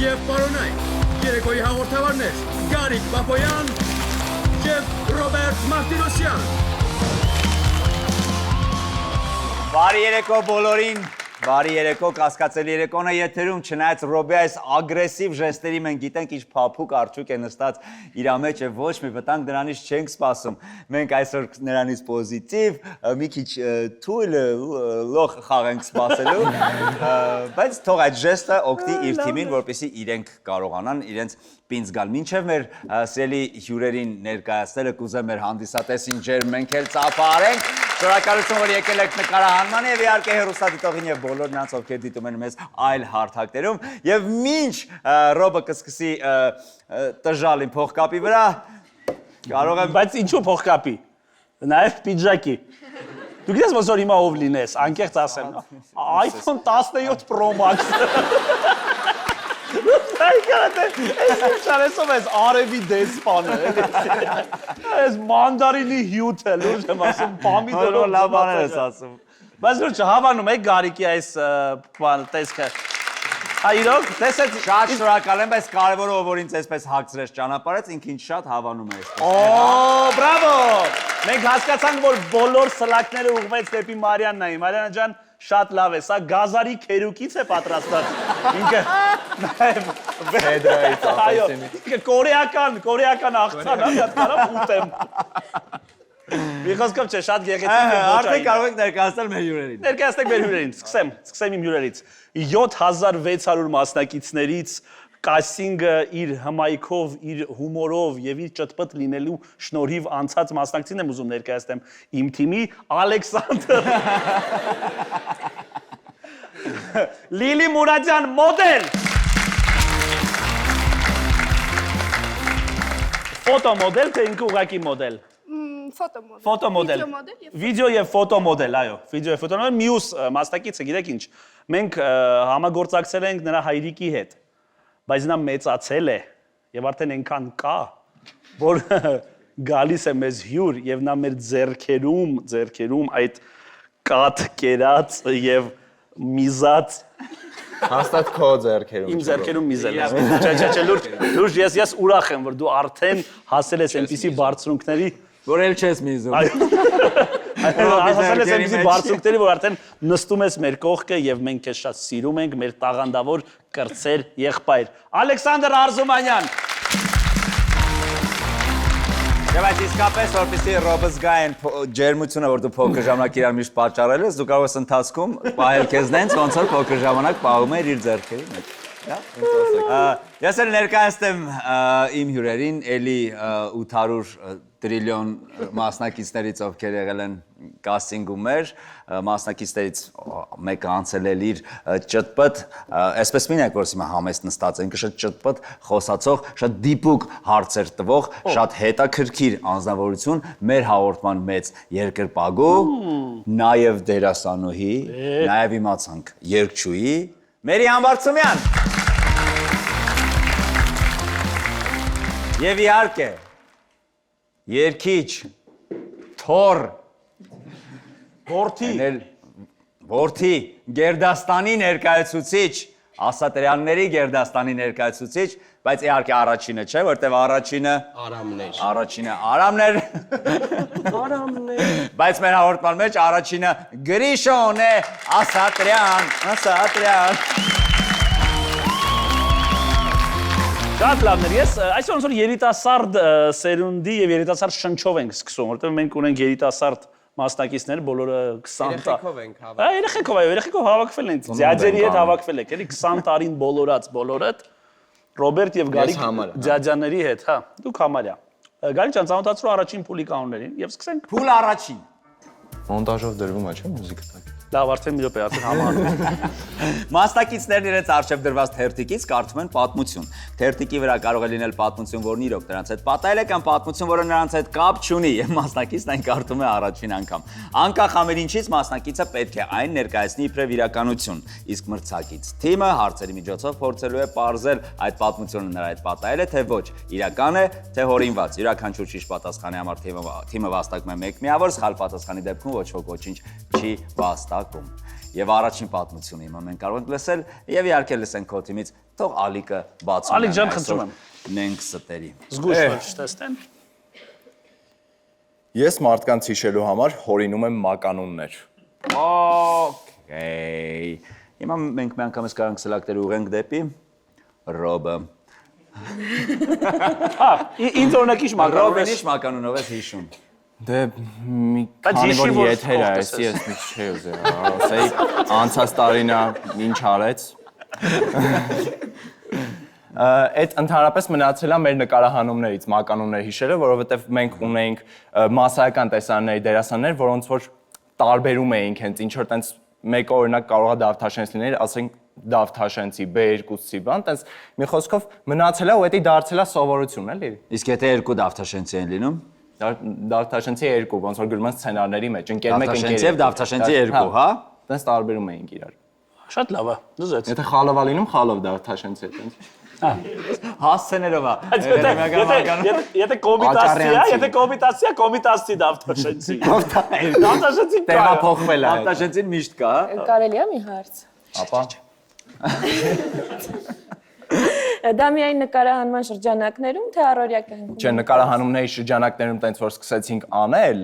Եվ պարոնայք, երեկոյի հաղորդավարներ Գարիկ Բաբոյան և Ռոբերտ Մարտիրոսյան։ Բարի երեկո բոլորին, բարի երեկո, կասկածելի երեկոնը եթերում, չնայած Ռոբի այս ագրեսիվ ժեստերի մենք գիտենք ինչ փափուկ արջուկ է նստած իրա մեջ և ոչ մի վտանգ նրանից չենք սպասում։ Մենք այսօր նրանից պոզիտիվ, մի քիչ թույլ լոխ խաղենք սպասելու, բայց թող այդ ժեստը օգնի իր թիմին, որպեսզի իրենք կարողանան իրենց պինծ գալ։ Մինչև մեր սիրելի հյուրերին ներկայացնելը կուզեմ մեր հանդիսատեսին ջերմ մենք էլ ծափարենք։ Շնորհակալություն, որ եկել եք նկարահանման եւ իհարկե հեռուստադիտողին եւ բոլոր նրանց, ովքեր դիտում են մեզ այլ հարթակներում։ Եվ մինչ Ռոբը կսկսի տժալ իմ փողկապի վրա, կարող եմ Բայց ինչու փողկապի։ Նաեւ պիջակի։ Դու գիտես ոնց որ հիմա ով լինես, անկեղծ ասեմ։ iPhone 17 Pro Max։ Այս ես արևի դեսպանը։ Այս մանդարինի հյութը, լուրջ եմ ասում, պամիդորով լավ բաներ ես ասում։ Բայց լուրջ հավանում եք Գարիկի այս տեսքը։ Իրոք, տեսեք, Շատ շնորհակալ եմ, բայց կարևորը ով որ ինձ այսպես հագցրեց ճանապարհից, ինքն ինձ շատ հավանում է այսպես։ Օ, բրավո։ Մենք հասկացանք, որ բոլոր սլակները ուղղվեց դեպի Մարիաննա։ Մարիաննա ջան, շատ լավ է, սա գազարի քերուկից է պատրաստված։ Ինքը նաև Ֆեդրայից այո, ինքը կորեական աղցան, հատ կարամ ուտեմ։ Մի խոսքով չէ, շատ գեղեցիկ է Արդեն կարող եք ներկայացնել մեր հյուրերին։ Ներկայացնեք մեր հյուրերին, սկսեմ իմ հյուրերից։ 7600 մասնակիցներից կասինգը իր հմայքով, իր հումորով եւ իր ճտպտ լինելու շնորհիվ անցած մասնակցին եմ ուզում ներկայացնեմ իմ թիմի Ալեքսանդր Լիլի Մուրադյան մոդել Ֆոտոմոդել թե ինքը ուղղակի մոդել Ֆոտոմոդել Վիդեո եւ ֆոտոմոդել, այո, վիդեո եւ ֆոտոմոդել մյուս մասնակիցը գիտեք ինչ մենք համագործակցել ենք նրա հայրիկի հետ բայց նա մեծացել է եւ արդեն այնքան կա որ գալիս է մեզ հյուր եւ նա մեր ձեռքերում այդ կաթ կերած եւ միզած Հաստատ քո ձեռքերում իմ ձեռքերում միզել է չէ լուրջ ես ուրախ եմ որ դու արդեն հասել ես այնպիսի բարձրունքների Որ էլ չես միզում հասել ես այնպիսի բարձրունքների որ արդեն նստում ես մեր կողքը եւ մենք քեզ շատ սիրում ենք մեր տաղանդավոր կրտսեր եղբայր Ալեքսանդր Արզումանյան Եվ այդ իսկապես որպեսզի Ռոբը զգա այն ջերմությունը, որ դու փոքր ժամանակ իրար միշտ պատճառել ես, դու կարող ես ընթացքում պահել քեզ նենց, ոնց որ փոքր ժամանակ պահում էր իր ձեռքերի մեջ։ Ես էլ ներկայացնեմ իմ հյուրերին, էլի 800 տրիլիոն մասնակիցներից, ովքեր եղել են կաստինգում մեր, մասնակիցներից մեկը անցել էլ իր ճտպտ, այսպես մինակ, որ հիմա համեստ նստած ենք, շատ ճտպտ, խոսացող, շատ դիպուկ հարցեր տվող, շատ հետաքրքիր անձնավորություն, մեր հաղորդման մեծ երկրպագու, նաև դերասանուհի, նաև իմացանք երգչուհի, Մերի Համբարձումյան Եվ իհարկե երգիչ թոր Որդի Գերդաստանի ներկայացուցիչ Ասատրյանների Գերդաստանի ներկայացուցիչ բայց իհարկե առաջինը չէ որտեվ առաջինը Արամներ բայց մեր հաղորդման մեջ առաջինը Գրիշոն է Ասատրյան Շատ լավներ, ես այսօր ոնց որ երիտասարդ սերունդի եւ երիտասարդ շնչով ենք սկսում, որտեղ մենք ունենք երիտասարդ մասնակիցներ, բոլորը 20 տարի։ Երեխեքով հավաքվել ենք, ձյաձերի հետ հավաքվել եք, էլի 20 տարին բոլորդ Ռոբերտ եւ Գարիկ ձյաձյաների հետ, հա, դուք համարյա։ Գարիկ ջան, ծանոթացրու առաջին փուլի կանոններին եւ սկսենք։ Փուլ առաջին։ Մոնտաժով դրվում է, չէ՞, մուզիկա։ Լավ, արդեն մի րոպե, արդեն համարում։ Մասնակիցներն իրենց արժև դրված թերթիկից կարդում են պատմություն։ Թերթիկի վրա կարող է լինել պատմություն, որն իրոք նրանց հետ պատահել է կամ պատմություն, որը նրանց հետ կապ չունի, եւ մասնակիցն այն կարդում է առաջին անգամ։ Անկախ ամենինչից մասնակիցը պետք է այն ներկայացնի իբրև իրականություն, իսկ մրցակից թիմը հարցերի միջոցով փորձելու է պարզել այդ պատմությունը նրա հետ պատահել է թե ոչ, իրական է թե հորինված։ Յուրաքանչյուր ճիշտ պատասխանի համար թիմը վաստակում է 1 միավոր, սխալ պատասխանի դեպքում ոչ ոք ոչինչ չի վաստակում։ Եվ առաջին պատմությունը հիմա մենք կարող ենք լսել եւ իհարկե լսենք քո թիմից, թող Ալիկը բացում։ Ալիկ ջան, խնդրում եմ։ Նենք ստերի։ Զգուշ չտեսնեն։ Ես մարդկանց հիշելու համար հորինում եմ մականուններ։ Okay։ Հիմա մենք մի անգամից կարող ենք սելակտերը ուղենք դեպի Ռոբը։ Ինձ օրինակ ինչ մականուն Ռոբեն ինչ մականունով ես հիշում։ Դե մի քանի որ եթեր է, ես մի չէ ուզել, ասեի անցած տարին ինչ արեց։ Այդ ընդհանրապես մնացել է մեր նկարահանումներից մականուններ հիշելը, որովհետև մենք ունեինք մասսայական տեսարանների դերասաններ, որոնց որ տարբերում էինք հենց ինչ որ տենց մեկը օրինակ կարող է Դավթաշենցի լինել, ասենք Դավթաշենցի B2-ի բան, տենց մի խոսքով մնացել է ու դա դարձել է սովորություն, էլի։ Իսկ եթե երկու Դավթաշենցի են լինում։ Դավթաշենցի 2, ոնց որ գրում են սցենարների մեջ, ընկեր մեկ ընկեր։ Դավթաշենցի եւ Դավթաշենցի 2, հա։ Տենց տարբերում էինք իրար։ Շատ լավ է, դուզեց։ Եթե խալովա լինում, խալով Դավթաշենցի է տենց։ Հասցեներով է։ Եթե կոմիտացիա, կոմիտացի Դավթաշենցի։ Դավթաշենցի տեղափոխվել է։ Դավթաշենցին միշտ կա, հա։ Կարելի է մի հարց։ Ապա Դա միայն նկարահանման շրջանակներում, թե առօրյա կյանքում։ Չէ, նկարահանումների շրջանակներում տենց որ սկսեցինք անել,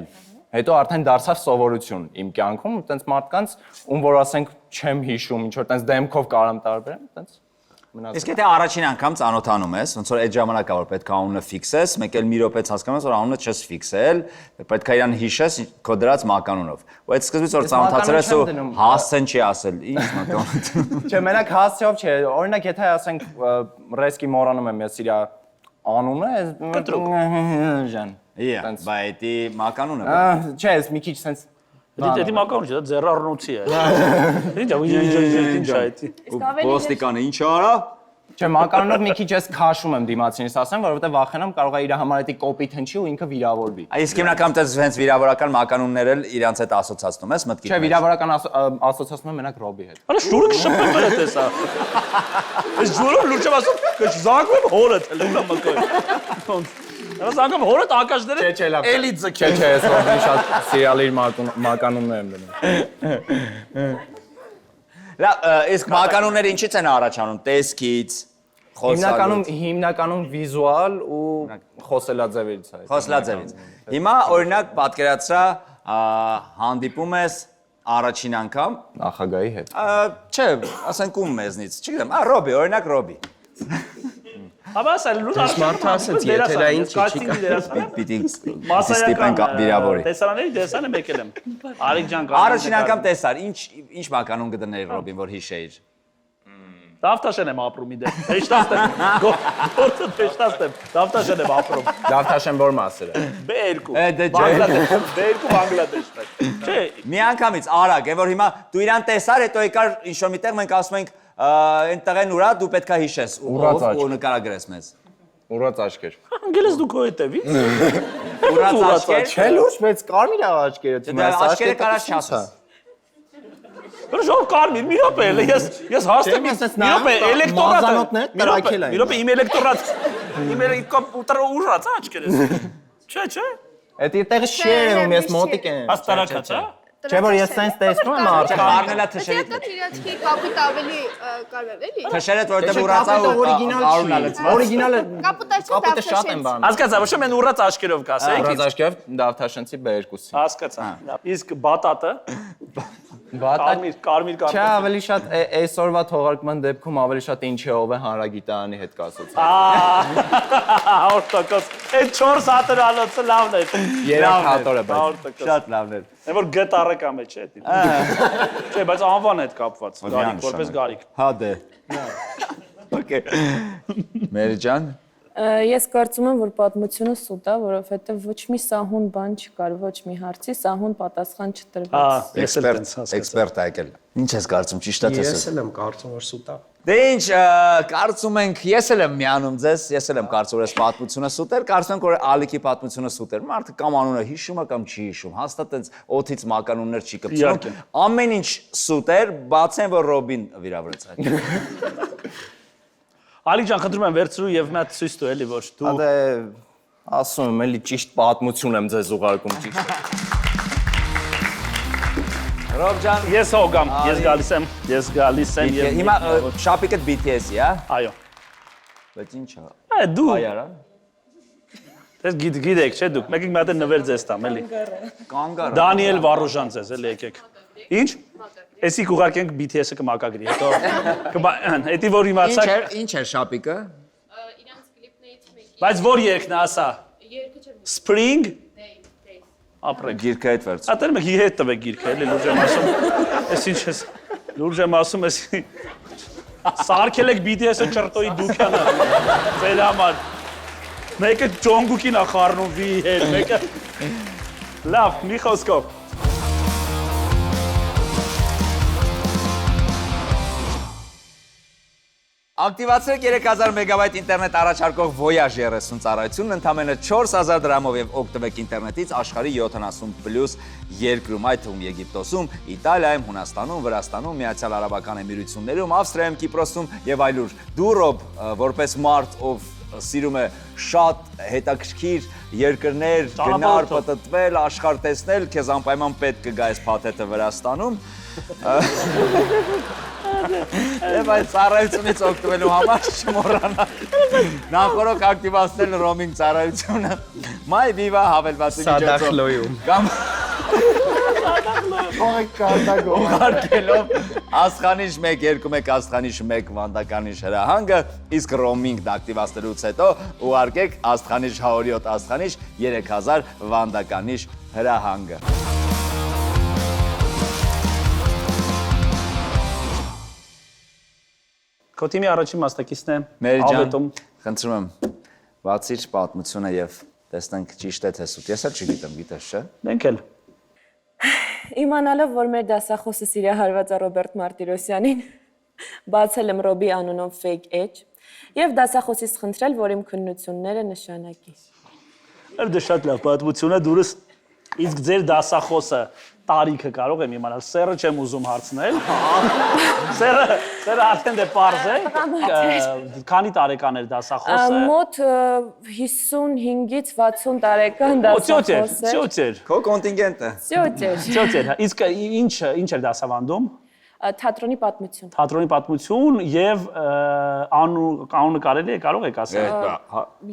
հետո արդեն դարձավ սովորություն իմ կյանքում, տենց մարդկանց, ում որ ասենք չեմ հիշում, ինչ որ տենց դեմքով կարամ տարբերեմ, տենց մնաց։ Իսկ եթե առաջին անգամ ծանոթանում ես, ոնց որ այդ ժամանակա որ պետք է անունը ֆիքսես, մեկ էլ մի րոպեից հասկանում ես որ անունը չես ֆիքսել, պետք է իրան հիշես քո դրած մականունով։ Ու այդ սկզբից որ ծանոթացել ես ու հասցեն չի ասել, ինչ մականուն։ Չէ, մենակ հասցեով չէ, օրինակ եթե ասենք ռեսկի մոռանում եմ ես իր անունը, ջան։ Բայց դա մականունը։ Չէ, ես մի քիչ sense Դա մականուն չէ, դա ձեռառնոցի է։ Ինչ է դա։ Ոստիկանը ինչ արա։ Չէ, մականունով մի քիչ ես քաշում եմ դիմացինից ասեմ, որովհետև վախենամ կարող է իր համար էդի կոպիտ հնչի ու ինքը վիրավորվի։ Իսկ հիմնականում դες հենց վիրավորական մականուններ էլ իրանց հետ ասոցացնում ես մտքից։ Չէ, վիրավորական ասոցացնում եմ մենակ Ռոբի հետ։ Արա շուրը շփվում է տեսա։ Այս ջուրը լուրջ եմ ասում, կզանգում հորը լուրը մկոյ։ Արա զանգում հորը ակաշները էլի ձգ։ Չէ, ես Ռոբին շատ սիրալի իր մականուններ եմ դնում։ Լավ, իսկ մականունները ինչից են առաջանում, տեսքից, խոսալուց։ Հիմնականում վիզուալ ու խոսելաձևից է։ Խոսելաձևից։ Հիմա օրինակ պատկերացրա հանդիպում ես առաջին անգամ Նախագահի հետ։ Չէ, ասենք ում մեզնից, չգիտեմ, Ռոբի, օրինակ Ռոբի։ Հաբա ասել լուրջ մարդը ասեց, եթերային չի Պիտի ստիպենք վիրավորի։ Տեսարանների դեսանը մեկել եմ։ Ալիկ ջան, Առաջին անգամ տեսար, ինչ մականուն կդներ Ռոբին, որ հիշեիր։ Դավթաշեն եմ ապրում իդե։ Հեշտաստեմ։ Գործը հեշտաստեմ։ Դավթաշեն եմ ապրում։ Դավթաշեն որ մասը է։ B2։ Դե Բանգլադեշ։ B2 Բանգլադեշն է։ Չէ, Մի անգամից արագ, որ հիմա դու իրան տեսար, հետո եկար ինչ-որ միտեղ մենք ասում ենք այնտեղ են ուրա, դու պետք է հիշես ու նկարագրես մեզ։ Ուրած աչքեր։ անգելես դու քո հետևից։ Ուրած աչքեր։ Չէ, լուրջ, բայց կարմիր է աչքերը։ Դե աչքերը կարաս չասես։ Ժող կարմիր, մի րոպե, ես հաստեմ մի րոպե, էլեկտորատը։ Մի րոպե, իմ էլեկտորատ։ Իմ կոմպյուտերը ուժած աչքերս։ Չէ։ Էդի տեղը շեր եմ, ես մոտիկ եմ։ Հաստարակած, հա։ Չէ, որ ես sense տեսնում եմ արդեն։ Առնելա թշերից։ Դա իրացքի կապիտ ավելի կարևոր էլի։ Թշերից որտեղ ուրացա ու արունա լցված։ Օրիգինալը Կապիտը շատ են բան։ Հասկացա, ոչ մեն ուռած աչքերով կասեի։ Ուրած աչքերով Դավթաշենցի B2-ի։ Հասկացա։ Իսկ բատատը կարմիր Չէ, ավելի շատ այսօրվա թողարկման դեպքում ավելի շատ ինչի ով է հանրագիտարանի հետ կասոցը։ Օրտոկոս։ Այդ 4 հատը ալոցը լավն է։ Երեք հատորը բայց։ Օրտոկոս։ Շատ լավն էր։ Այն որ գտարը կա մեջ է դա։ Չէ, բայց անվան հետ կապված։ Գարիկ, որպես գարիկ։ Հա դե։ Okay։ Մերի ջան։ Ես կարծում եմ, որ պատմությունը սուտ է, որովհետև ոչ մի սահուն բան չկար, ոչ մի հարցի սահուն պատասխան չտրվեց։ Էքսպերտ եկել։ Ինչ ես կարծում, ճիշտ է թե Ես էլ եմ կարծում, որ սուտ է։ Դե ինչ, կարծում ենք, ես էլ եմ միանում ձեզ, ես էլ եմ կարծում, որ այս պատմությունը սուտ էր, կարծում ենք, որ Ալիկի պատմությունը սուտ էր։ Մարդը կամ անունը հիշում է, կամ չի հիշում, հաստատ այնց օդից մականուններ չի կպցնում։ Ամեն ինչ սուտ էր, բաց են, որ Ռոբին վիրավորեց այդ։ Ալիկ ջան, խնդրում եմ վերցրու եւ մի հատ ցույց տու էլի ոչ դու։ Դե ասում եմ, էլի ճիշտ պատմություն եմ ձեզ ուղարկում ճիշտ։ Ռոբ ջան, Ես հոգամ, ես գալիս եմ եւ հիմա շապիկը BTS-ի, հա։ այո։ Բայց ինչա։ Դու Այարա։ Դες գիտեք, չէ՞ դուք, մեկը մի հատ նվեր ձեզ տամ, էլի։ Կանգար։ Դանիել Վարուժան ձեզ, էլի եկեք։ Ինչ։ Էսի կուղարկենք BTS-ը կմակագրի, հետո հետի որ իմացակ։ Ինչ էր շապիկը։ Իրանց կլիպներից մեկի Բայց որ երկն է, ասա։ երկը չեմ Spring Day ապրեք։ Գիրքը հետ վերց։ Ատեր մեկ հետ տվեք գիրքը, էլի լուրջ եմ ասում։ Էս ինչ ես։ Լուրջ եմ ասում, էս սարքել եք BTS-ը ճրտոյի դուքանը։ Ձեր համար։ Մեկը Ջոնգուկին է խառնում վի հետ, մեկը լավ, մի խոսքով։ Ակտիվացրեք 3000 մեգաբայթ ինտերնետ առաջարկող Voyage 30 ծառայությունն ընդամենը 4000 դրամով եւ օգտվեք ինտերնետից աշխարհի 70+ երկրում, այդ թվում Եգիպտոսում, Իտալիայում, Հունաստանում, Վրաստանում, Միացյալ Արաբական Էմիրություններում, Ավստրիայում, Կիպրոսում եւ այլուր։ Դու Ռոբ, որպես մարդ, ով սիրում է շատ հետաքրքիր երկրներ գնալ, պատտվել, աշխարհ տեսնել, քեզ անպայման պետք կգա այս փաթեթը Վրաստանում։ Եվ այդ ծառայությունից օգտվելու համար չմոռանաք նախորդ ակտիվացնել ռոմինգ ծառայությունը Մայ Վիվա հավելվածի միջոցով կամ ուղարկելով աստղանիշ 121 աստղանիշ 1 վանդականիշ հրահանգը, իսկ ռոմինգն ակտիվացնելուց հետո ուղարկեք աստղանիշ 107 աստղանիշ 3000 վանդականիշ հրահանգը։ Քո թիմի առաջին մասնակիցն է Մերի ջան, Ալբերտում։ խնդրում եմ, բացիր պատմությունը եւ տեսնենք ճիշտ է թե սուտ։ Ես էլ չգիտեմ, գիտես, չէ՞։ Մենք էլ։ Իմանալով, որ մեր դասախոսը սիրահարված է Ռոբերտ Մարտիրոսյանին, բացել եմ Ռոբի անունով fake edge եւ դասախոսից խնդրել, որ իմ քննությունները նշանակի։ Դա շատ լավ պատմություն է, դուրս իսկ ձեր դասախոսը տարիքը կարող եմ իմանալ, սերը չեմ ուզում հարցնել։ Սերը արդեն դե պարզ է։ Քանի տարեկան էր դասախոսը։ Մոտ 55-ից 60 տարեկան դասախոս է։ Ծյոծեր։ Քո կոնտինգենտը։ Ծյոծեր։ Իսկ ինչ էր դասավանդում։ Թատրոնի պատմություն։ Թատրոնի պատմություն եւ անունը կարելի է կարող եք ասել։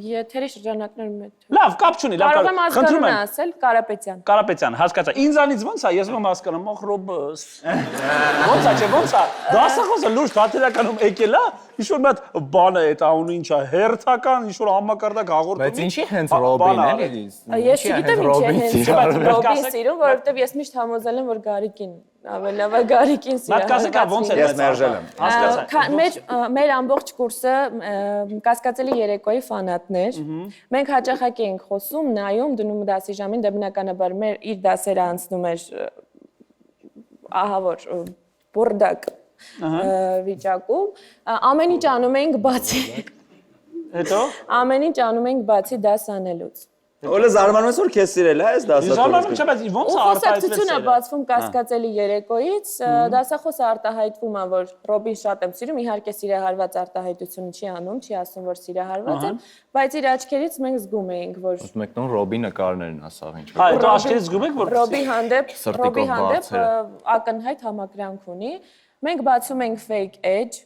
Եթերի շրջանակներում է։ Լավ, կապ չունի, լավ։ Կարող եմ ազգանունը ասել Կարապետյան։ Կարապետյան, հասկացա։ Ինձանից ո՞նց է, ես ո՞մ հասկանում, ոխ Ռոբս։ Ո՞նց է, չէ, ո՞նց է։ Դասախոսը լուրջ թատերականում եկել է, ինչ-որ մի հատ բան է, այդ անունը ինչ է, հերթական, ինչ-որ համակարգ հաղորդում։ Բայց ինչի հենց Ռոբին էլի։ Ես չգիտեմ ինչ է հենց Ռոբին սիրում, որովհետև ես միշտ համոզել եմ, որ Գարիկին ավելի լավ է Գարիկին սիրում։ Բայց կասեք, ոնց է։ Ես մերժել եմ։ Մեր ամբողջ կուրսը կասկածելի երեկոյի ֆանատներ։ Մենք հաճախակ էինք խոսում, նայում, դնում դասի ժամին, դե բնականաբար մեր իր դասերը անցնում էր ահա որ բորդակ վիճակում, ամեն ինչ անում էինք բացի։ Հետո Ամեն ինչ անում էինք բացի դաս անելուց։ Օլը զարմանում ես որ քեզ սիրել է, այս դասը։ Զարմանում չէ, բայց ո՞նց է Խոսակցությունը արտահայտվել։ բացվում կասկածելի երեկոյից, դասախոսը արտահայտվում է, որ Ռոբին շատ եմ սիրում, իհարկե սիրահարված արտահայտությունը չի անում, չի ասում, որ սիրահարված եմ, բայց իր աչքերից մենք զգում էինք, որ Մեկնում Ռոբի նկարներն ասավ ինչ։ Հա, հետո աչքերից զգում եք, որ Ռոբի հանդեպ Սրտիկով բարձր է։ ակնհայտ համակրանք ունի։ Մենք բացում ենք fake edge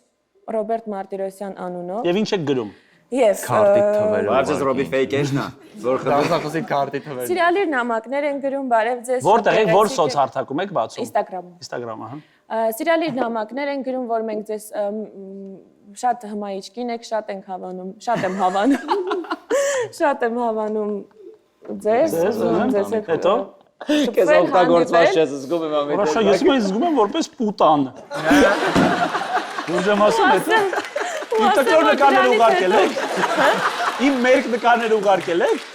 Ռոբերտ Մարտիրոսյան անունով եւ ինչ եք գրում։ եւ Քարտի թվերը։ Բայց Ռոբի fake edge-ն է, որ Դասախոսի քարտի թվերը։ Սիրալիր նամակներ են գրում, բարև ձեզ։ Որտեղ եք, որ սոցհարթակում եք բացում։ Instagram-ում։ Instagram, ահա։ Սիրալիր նամակներ են գրում, որ մենք ձեզ շատ հմայիչքին եք, շատ ենք հավանում, շատ եմ հավանում։ Շատ եմ հավանում ձեզ, ձեզ հետ։ Հետո քեզ օգտագործված չես զգում եմ ամեն։ Որոշա ես ինձ զգում եմ որպես պուտան։ Ուրեմն ասում եմ, իմ տկոր նկարներ ուղարկել եք։ Իմ մերկ նկարներ ուղարկել եք։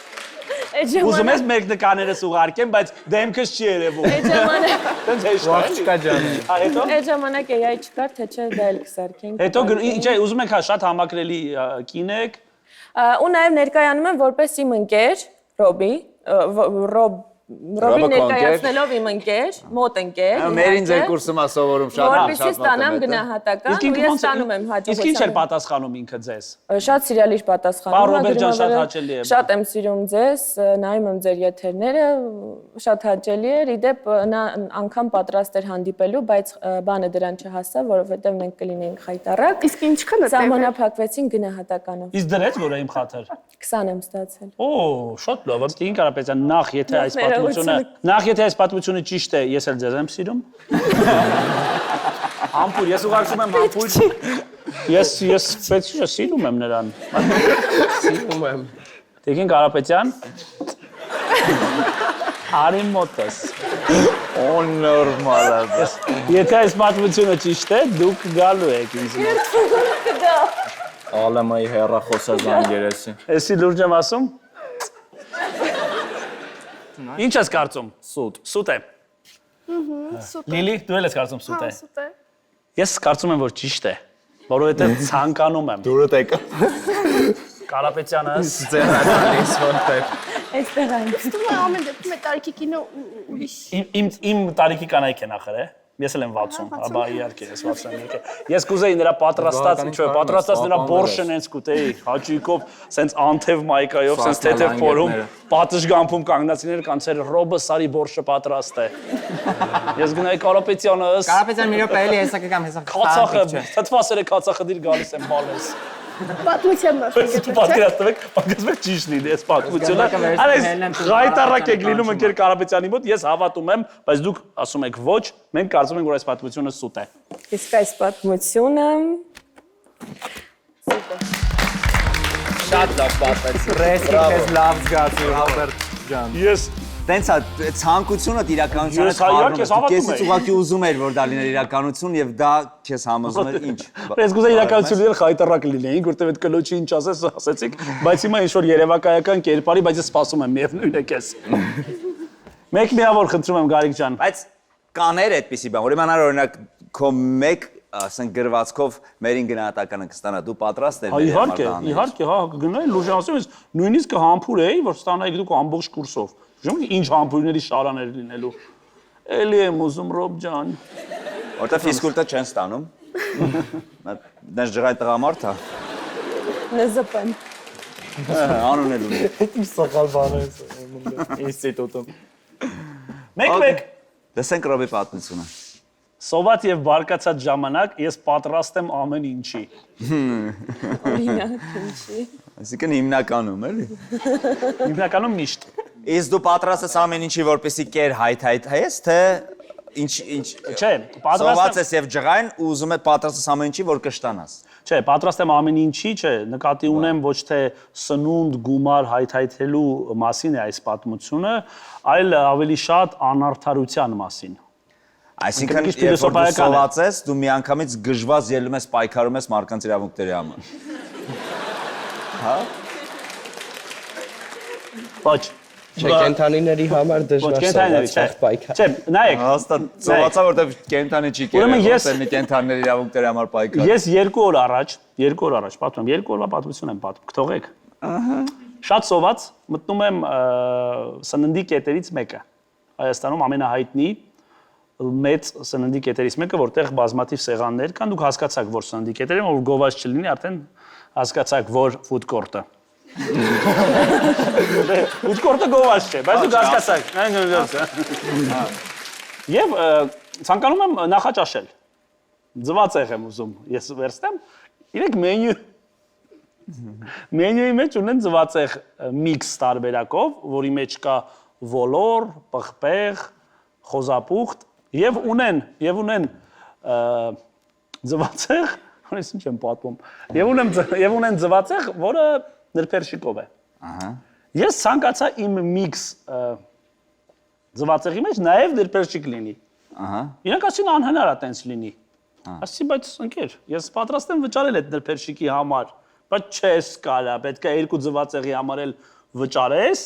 Ուզում ես մերկ նկարներս ուղարկեմ, բայց դեմքս չի երևում։ Այդ ժամանակ Տենց հեշտ է։ Աղջկա ջան։ Հետո այդ ժամանակ AI չկար, թե չէ դա էլ կսարքենք։ Հետո ինչ է, ուզում եք հա շատ համակրելի կին եք։ Ու նաև ներկայանում եմ որպես իմ ընկեր Ռոբի, Ռոբ Ռոբին ներկայացնելով իմ ընկեր, մոտ ընկեր։ Մերին ձեր կուրսում է սովորում շատ Որպեսզի ստանամ գնահատական ու ես ստանում եմ հաջողությամբ։ Իսկ ինչ էր պատասխանում ինքը ձեզ։ Շատ սիրալիր պատասխանում։ Ռոբերտ ջան, շատ հաճելի է։ Շատ եմ սիրում ձեզ, նայում եմ ձեր եթերները, շատ հաճելի էր։ Իդեպ նա անգամ պատրաստ էր հանդիպելու, բայց բանը դրան չհասավ, որովհետև մենք կլինեինք խայտառակ։ Իսկ ինչքան է տևել։ Սահմանափակվեցին գնահատականով։ Իսկ դրեց որ իմ խաթր։ 20 եմ ստացել։ Օ, շատ լավ, Տիկին Կարապետյան, նախ եթե այս պատմությունը ճիշտ է, ես էլ ձեզ եմ սիրում։ Համբույր, ես ուղարկում եմ համբույր։ Ես պետք է սիրում եմ նրան։ Սիրում եմ։ Տիկին Կարապետյան։ Արին մոտս։ Նորմալ է։ Եթե այս պատմությունը ճիշտ է, դուք գալու եք ինձ մոտ։ Ալամայի հեռախոսը զանգերեսի։ Էսի լուրջ եմ ասում։ Ինչ ես կարծում։ Սուտ։ Սուտ է։ Լիլի, դու էլ ես կարծում սուտ է։ Սուտ է։ Ես կարծում եմ որ ճիշտ է, որովհետև ցանկանում եմ։ Դուրը տեկա։ Կարապետյանս Ձեռնալիս որտեղ։ Այստեղ այն։ Ստում է ամեն դեպքում է տարիքի կինո ուրիշ։ իմ տարիքի կանայք են ախր է։ Ես էլ եմ 60, աբա իհարկե ես 61 եմ։ Ես կուզեի նրա պատրաստած նրա բորշեն հենց կուտեի հաճույքով, սենց անթև մայկայով, սենց թեթև փորում, պատշգամբում կանգնածիներ կանցեր Ռոբը Սարի բորշը պատրաստ է։ Ես գնայի Կարապետյանս։ Կարապետյան մի րոպե էլի հեսա կգամ հեսա։ Քացախը, թթվասերը քացախը դիր գալիս եմ բալես։ Պատմության մասը։ Պատկերացնեք ճիշտ լինի այս պատմությունը։ Այս գայտարակ եք լինում ընկեր Կարապետյանի մոտ, ես հավատում եմ, բայց դուք ասում եք ոչ, մենք կարծում ենք որ այս պատմությունը սուտ է։ Իսկ այս պատմությունը Շատ լավ պատմեց։ Ռեսիպես լավ զգացի Ռոբերտ ջան։ Ես Տենց է ցանկությունդ իրականությանը խառնում է։ Քեզից ուղղակի ուզում էր որ դա լիներ իրականություն եւ դա քեզ համոզում էր ինչ։ Ես կուզեի իրականությունները խայտարակ լինեին, որտեղ այդ կլոչի ինչ ասես ասեցիք, բայց հիմա ինչ որ երևակայական կերպարի, բայց ես սպասում եմ միևնույն է քեզ։ Մեկ միավոր խնդրում եմ Գարիկ ջան։ Բայց կաներ այդպեսի բան, ուրեմն օրինակ քո մեկ ասենք գրվածքով մերին գնահատականը կստանա, դու պատրաստ ես մեր Իհարկե, հա, գնայի լուրջ ասում ես, նույնիսկ համբուր էի, որ ստանայիք դուք ամբողջ կուրսով։ Ժողովուրդ ինչ համբույրների շարաներ լինելու։ Էլի եմ ուզում Ռոբ ջան։ Որտե ֆիզկուլտը չեն ստանում։ Դες ջրայ տղամարդ է։ նզպն։ Անուն էլ ունի։ Ինչ սխալ բան է ինստիտուտում։ Մեկ Լսենք Ռոբի պատմությունը։ Սոված եւ բարկացած ժամանակ ես պատրաստ եմ ամեն ինչի։ Օրինակ ինչի։ Այսինքն հիմնականում էլի։ Հիմնականում միշտ։ Իսկ դու պատրաստ ես ամեն ինչի որպեսի կեր հայթայթես, թե ինչ Չէ, սոված ես եւ ջղայն ու ուզում ես պատրաստ ես ամեն ինչի որ կշտանաս։ Չէ, պատրաստ եմ ամեն ինչի, չէ, նկատի ունեմ ոչ թե սնունդ, գումար հայթայթելու մասին է այս պատմությունը, այլ ավելի շատ անարդարության մասին։ Այսինքն երբ որ դու սոված ես, դու միանգամից գժված ելում ես պայքարում ես մարդկանց իրավունքների համար։ Հա։ Ոչ։ Չէ, կենթանիների համար դժվար սովացող պայքար։ Չէ, նայեք։ Հաստատ սովացա որտեղ կենթանի չի կերել, որտեղ կենթանիների իրավունքների համար պայքար։ Ես 2 օր առաջ պատմում, 2 օրվա պատմություն եմ պատմում, կթողեք։ Ահա։ Շատ սոված մտնում եմ սննդի կետերից մեկը։ Հայաստանում ամենահայտնի մեծ սննդի կետերից մեկը, որտեղ բազմաթիվ սեղաններ կան, դուք հասկացաք, որ սննդի կետերը, որ գովազ չլինի, արդեն հասկացաք, որ food court-ը։ Food court-ը գովազ չէ, բայց դուք հասկացաք։ Եվ ցանկանում եմ նախաճաշել։ Ձվածեղ եմ ուզում, ես վերստեմ, իրենք մենյուի մեջ ունեն ձվածեղ միքս տարբերակով, որի մեջ կա ոլոր, պղպեղ, խոզապուխտ եւ ունեն ձվածեղ, հենց ինչ եմ պատմում։ Եվ ունեն ձվածեղ, որը նրբերշիկով է։ Ահա։ Ես ցանկացա իմ միքս ձվածեղի մեջ նաեւ նրբերշիկ լինի։ Ահա։ Իրանք ասին անհնար է տենց լինի։ Ասի, բայց ընկեր, ես պատրաստ եմ վճարել այդ նրբերշիկի համար, բայց չես կարա, պետք է 2 ձվածեղի համար էլ վճարես,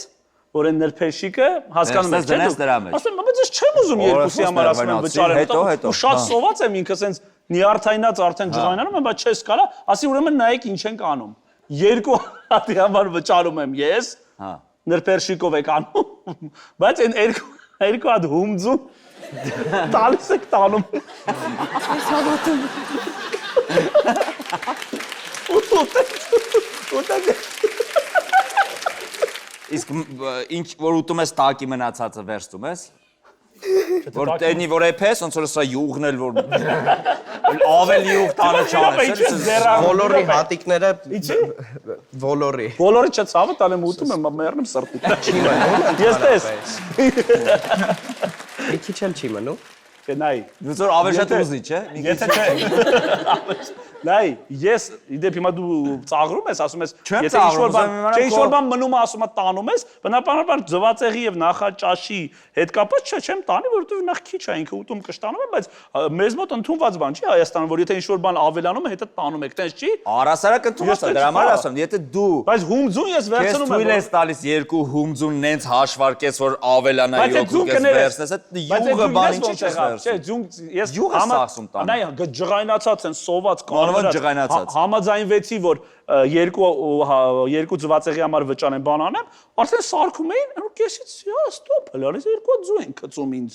որ այն նրբերշիկը հասկանում ես, չէ՞ դու։ Ասում եմ, բայց ես չեմ ուզում 2-ի համար ասում եմ վճարել, ու շատ սոված եմ ինքս հենց նիարդայնած արդեն ջղայնանում եմ, բայց չես կարա, ասի ուրեմն նայեք ինչ ենք անում։ 2 հատի համար վճարում եմ ես, նրբերշիկով եք անում, բայց այն երկու հատ հումձում տալիս եք տանում։ Իսկ ինչ որ ուտում ես տակի մնացածը վերցնում ես։ Որ տենի որ էփես, ոնց որ սա յուղն էլ որ ավելի յուղ տանը չանես։ Ոլորի հատիկները ոլորի։ Բոլորը չէ ցավը տանեմ ուտում եմ, մեռնում սրտի։ Ես տես։ Մի քիչ էլ չի մնում։ Չէ, նայ։ Ոնց որ ավելի շատ ուզի, չէ։ Եթե չէ։ Նայ, ես իդեպ հիմա դու ծաղրում ես, ասում ես, եթե ինչ-որ բան մնում է, ասում է տանում ես, բնականաբար ձվածեղի եւ նախաճաշի հետ կապած չեմ տանի, որովհետեւ նախ քիչ է ինքը ուտում կշտանում է, բայց մեզ մոտ ընդունված բան չի Հայաստանում, որ եթե ինչ-որ բան ավելանում է, հետը տանում եք, տենց չի։ Առասարակ ընդունված է, դրա համար ասում, եթե դու Բայց հումձուն ես վերցնում եմ։ Ես թույլ ես տալիս երկու հումձուն նենց հաշվարկես, որ ավելանա յոգուրտ ես վերցնես, այդ յուղը բան ինչի՞ չես վերցնում։ Չէ, ձուն ես յուղը սախսում տանը։ Նայ, ջղայնացած են, սոված ջղայնացած։ Համաձայնվեցի, որ երկու ձվածեղի համար վճան են բան անեմ, արդեն սարքում էին, ու կեսից, ստոպ, հələ երկու ձու են գծում ինձ։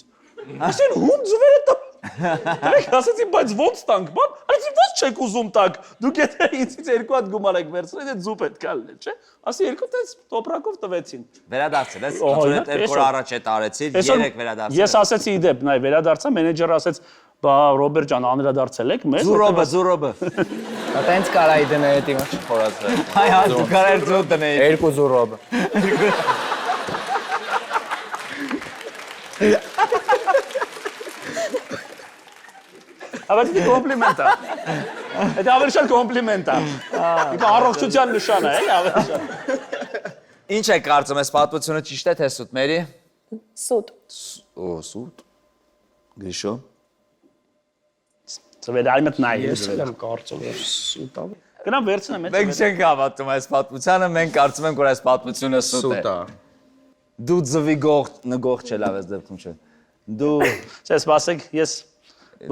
Ասեն հում ձվերը տա։ Դրանք ասեցին, բայց ո՞նց տանք, բան, ասեցի ո՞նց չեք ուզում տակ։ Դուք եթե ինձից երկու հատ գումար եք վերցրել, այդ ձու պետք է լինի, չէ։ Ասի երկու տես տոպրակով տվեցին։ Վերադարձել ես, ոնց որ երկու օր առաջ է տարեցի, երեք վերադարձել։ Ես ասեցի իդեպ, նայ, վերադարձա, մենեջերը ասեց, բա Ռոբերտ ջան, անդրադարձել եք մեզ։ Զուրոբը։ Տենց կարայի դնել էդ իմը չխորացրել։ Հայ դու կարեր ձու դնել։ Երկու զուրոբը։ Բայց դա կոմպլիմենտ է։ Դա ավերշան կոմպլիմենտ է։ Դա առողջության նշան է, էլի ավերշան։ Ինչ է կարծում ես պատմությունը ճիշտ է թե սուտ մերի։ Սուտ։ Օ, սուտ։ Գրիշո։ Ծվեր այմդ նայ։ Ես եմ կարծում, որ սուտ է։ Գնամ վերցնեմ այդ։ Մենք չենք հավատում այս պատմությանը, մենք կարծում ենք որ այս պատմությունը սուտ է։ Դու ձվի նգող չէ լավ ես դեպքում չէ։ Դու Չէ, սպասեք, ես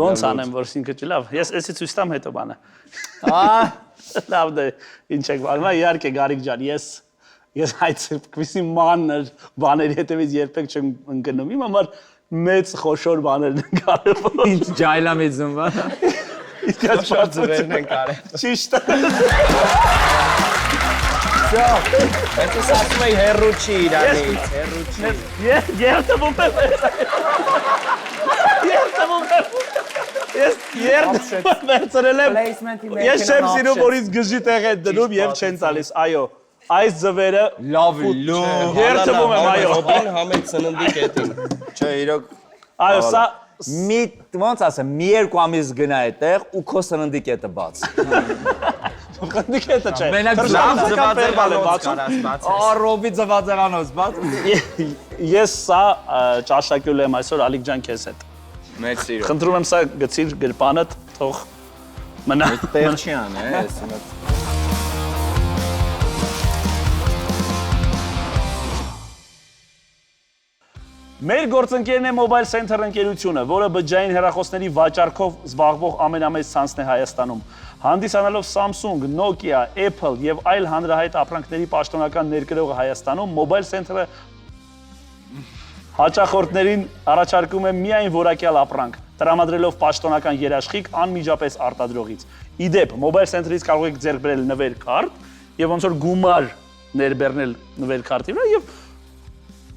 ոնց անեմ, որ ինքը չի լավ։ Ես էսի ցույց տամ հետո բանը։ Լավ դե, ինչ եք բանը, իհարկե Գարիկ ջան, ես այդ քվիսի մանր բաների հետևից երբեք չեմ ընկնում։ Իմ համար մեծ խոշոր բաներն են կարևոր։ ինչ ջայլամիզում բա։ Իսկ այդ շատ Ձվերն են կարել։ ճիշտ է։ Բայց ես ասում եի հերրու չի իրանից, հերրու չի։ Երդվում եմ։ Ես վերցրել եմ։ Ես չեմ սիրում, որ ինձ գժի տեղ է դնում եւ չեն տալիս, այո։ Այս ձվերը լավ երդվում եմ, այո։ Ռոբին համեն ծննդի կետին։ Չէ, իրոք Այո, սա մի ոնց ասեմ, մի երկու ամիս գնա այդտեղ ու քո սննդի կետը բաց։ Խնդի կետը չէ։ Մենակ Ռոբի ձվածեղանոց բաց։ Ես սա ճաշակյալ եմ այսօր Ալիկ ջան քեզ հետ։ Մեծ սիրո։ Խնդրում եմ սա գցիր գրպանդ, թող մնա։ Տեղ չի անը, էս իմը։ Մեր գործընկերն է Mobile Center ընկերությունը, որը բջջային հեռախոսների վաճառքով զբաղվող ամենամեծ ցանցն է Հայաստանում։ Հանդիսանալով Samsung, Nokia, Apple եւ այլ հանրահայտ ապրանքների պաշտոնական ներկրողը Հայաստանում, Mobile Center-ը հաճախորդներին առաջարկում է միայն որակյալ ապրանք, տրամադրելով պաշտոնական երաշխիք անմիջապես արտադրողից։ Իդեպ, Mobile Center-ից կարող եք ձեռք բերել նվեր քարտ եւ ոնց որ գումար ներբեռնել նվեր քարտի վրա եւ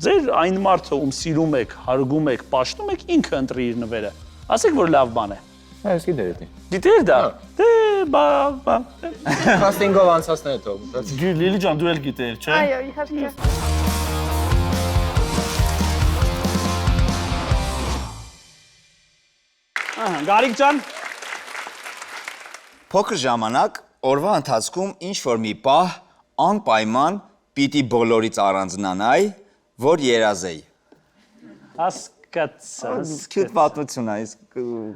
ձեր այն մարդը, ում սիրում եք, հարգում եք, պաշտում եք, ինքը ընտրի իր նվերը։ Ասեք, որ լավ բան է։ Այս գիտեր էդի։ Գիտեր դա։ Դե, բա։ Կաստինգով անցածն է հետո։ Լիլի ջան, դու էլ գիտեր, չէ՞։ Այո, իհարկե։ Ահա, Գարիկ ջան։ Փոքր ժամանակ օրվա ընթացքում ինչ որ մի պահ անպայման պիտի բոլորից առանձնանայի, որ երազեի։ Հասկացա։ Քիչ պատմություն է, իսկ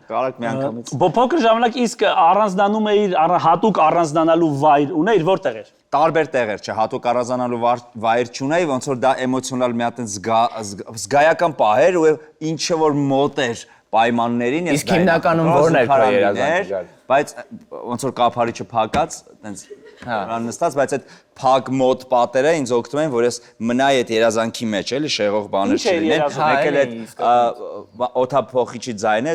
կարակ մի անգամից։ Փոքր ժամանակ իսկ առանձնանում էիր հատուկ առանձնանալու վայր ունեիր որտեղ էր։ Տարբեր տեղեր, չէ, հատուկ առանձնանալու վայր չունեի, ոնց որ դա էմոցիոնալ մի հատ զգայական պահ էր ու ինչը որ մոտ էր պայմաններին, Իսկ հիմնականում ո՞րն էր քո երազանքը։ բայց ոնց որ կափարիչը փակած, տենց նստած, բայց այդ փակ մոտ պատերը ինձ օգնում են, որ ես մնայի այդ երազանքի մեջ, էլի շեղող բաներ չլինեն։ Եկել այդ օթափողիչի ձայնը,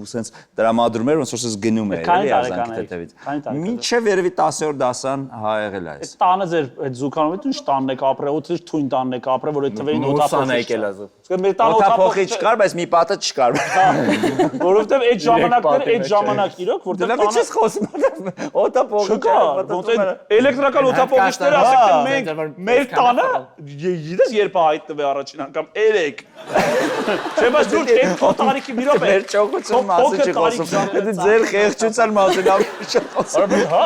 սենց տրամադրում էր, ոնց որ ես գնում էր, էլի երազանքի թեթևից։ Մինչև երևի 10-րդ դասան հա եղել է այս։ Տանը ձեր այդ զուգանովից ինչ տանն եք ապրել, ո՞ց թույն տանն եք ապրել, որ այդ թվերին օթափողիչ եկել ազը։ Մեր տանը Օթափողիչ չկար, բայց մի պատը չկար։ որովհետև այդ ժամանակներ, այդ ժամանակ իրոք, որտեղ Դրա մեջ ես խոսում օթափողիչ։ ոնց այն էլեկտրական օթափողիչները ասեք թե մենք մեր տանը գիտես երբ հայտնվի առաջին անգամ 3 չէ՞ բայց դու այդ քո տարիքի մի րոպե Մեր ճոխություն մասը չի խոսում։ Դա ձեր խեղճության մասին ավելի խոսում։ հա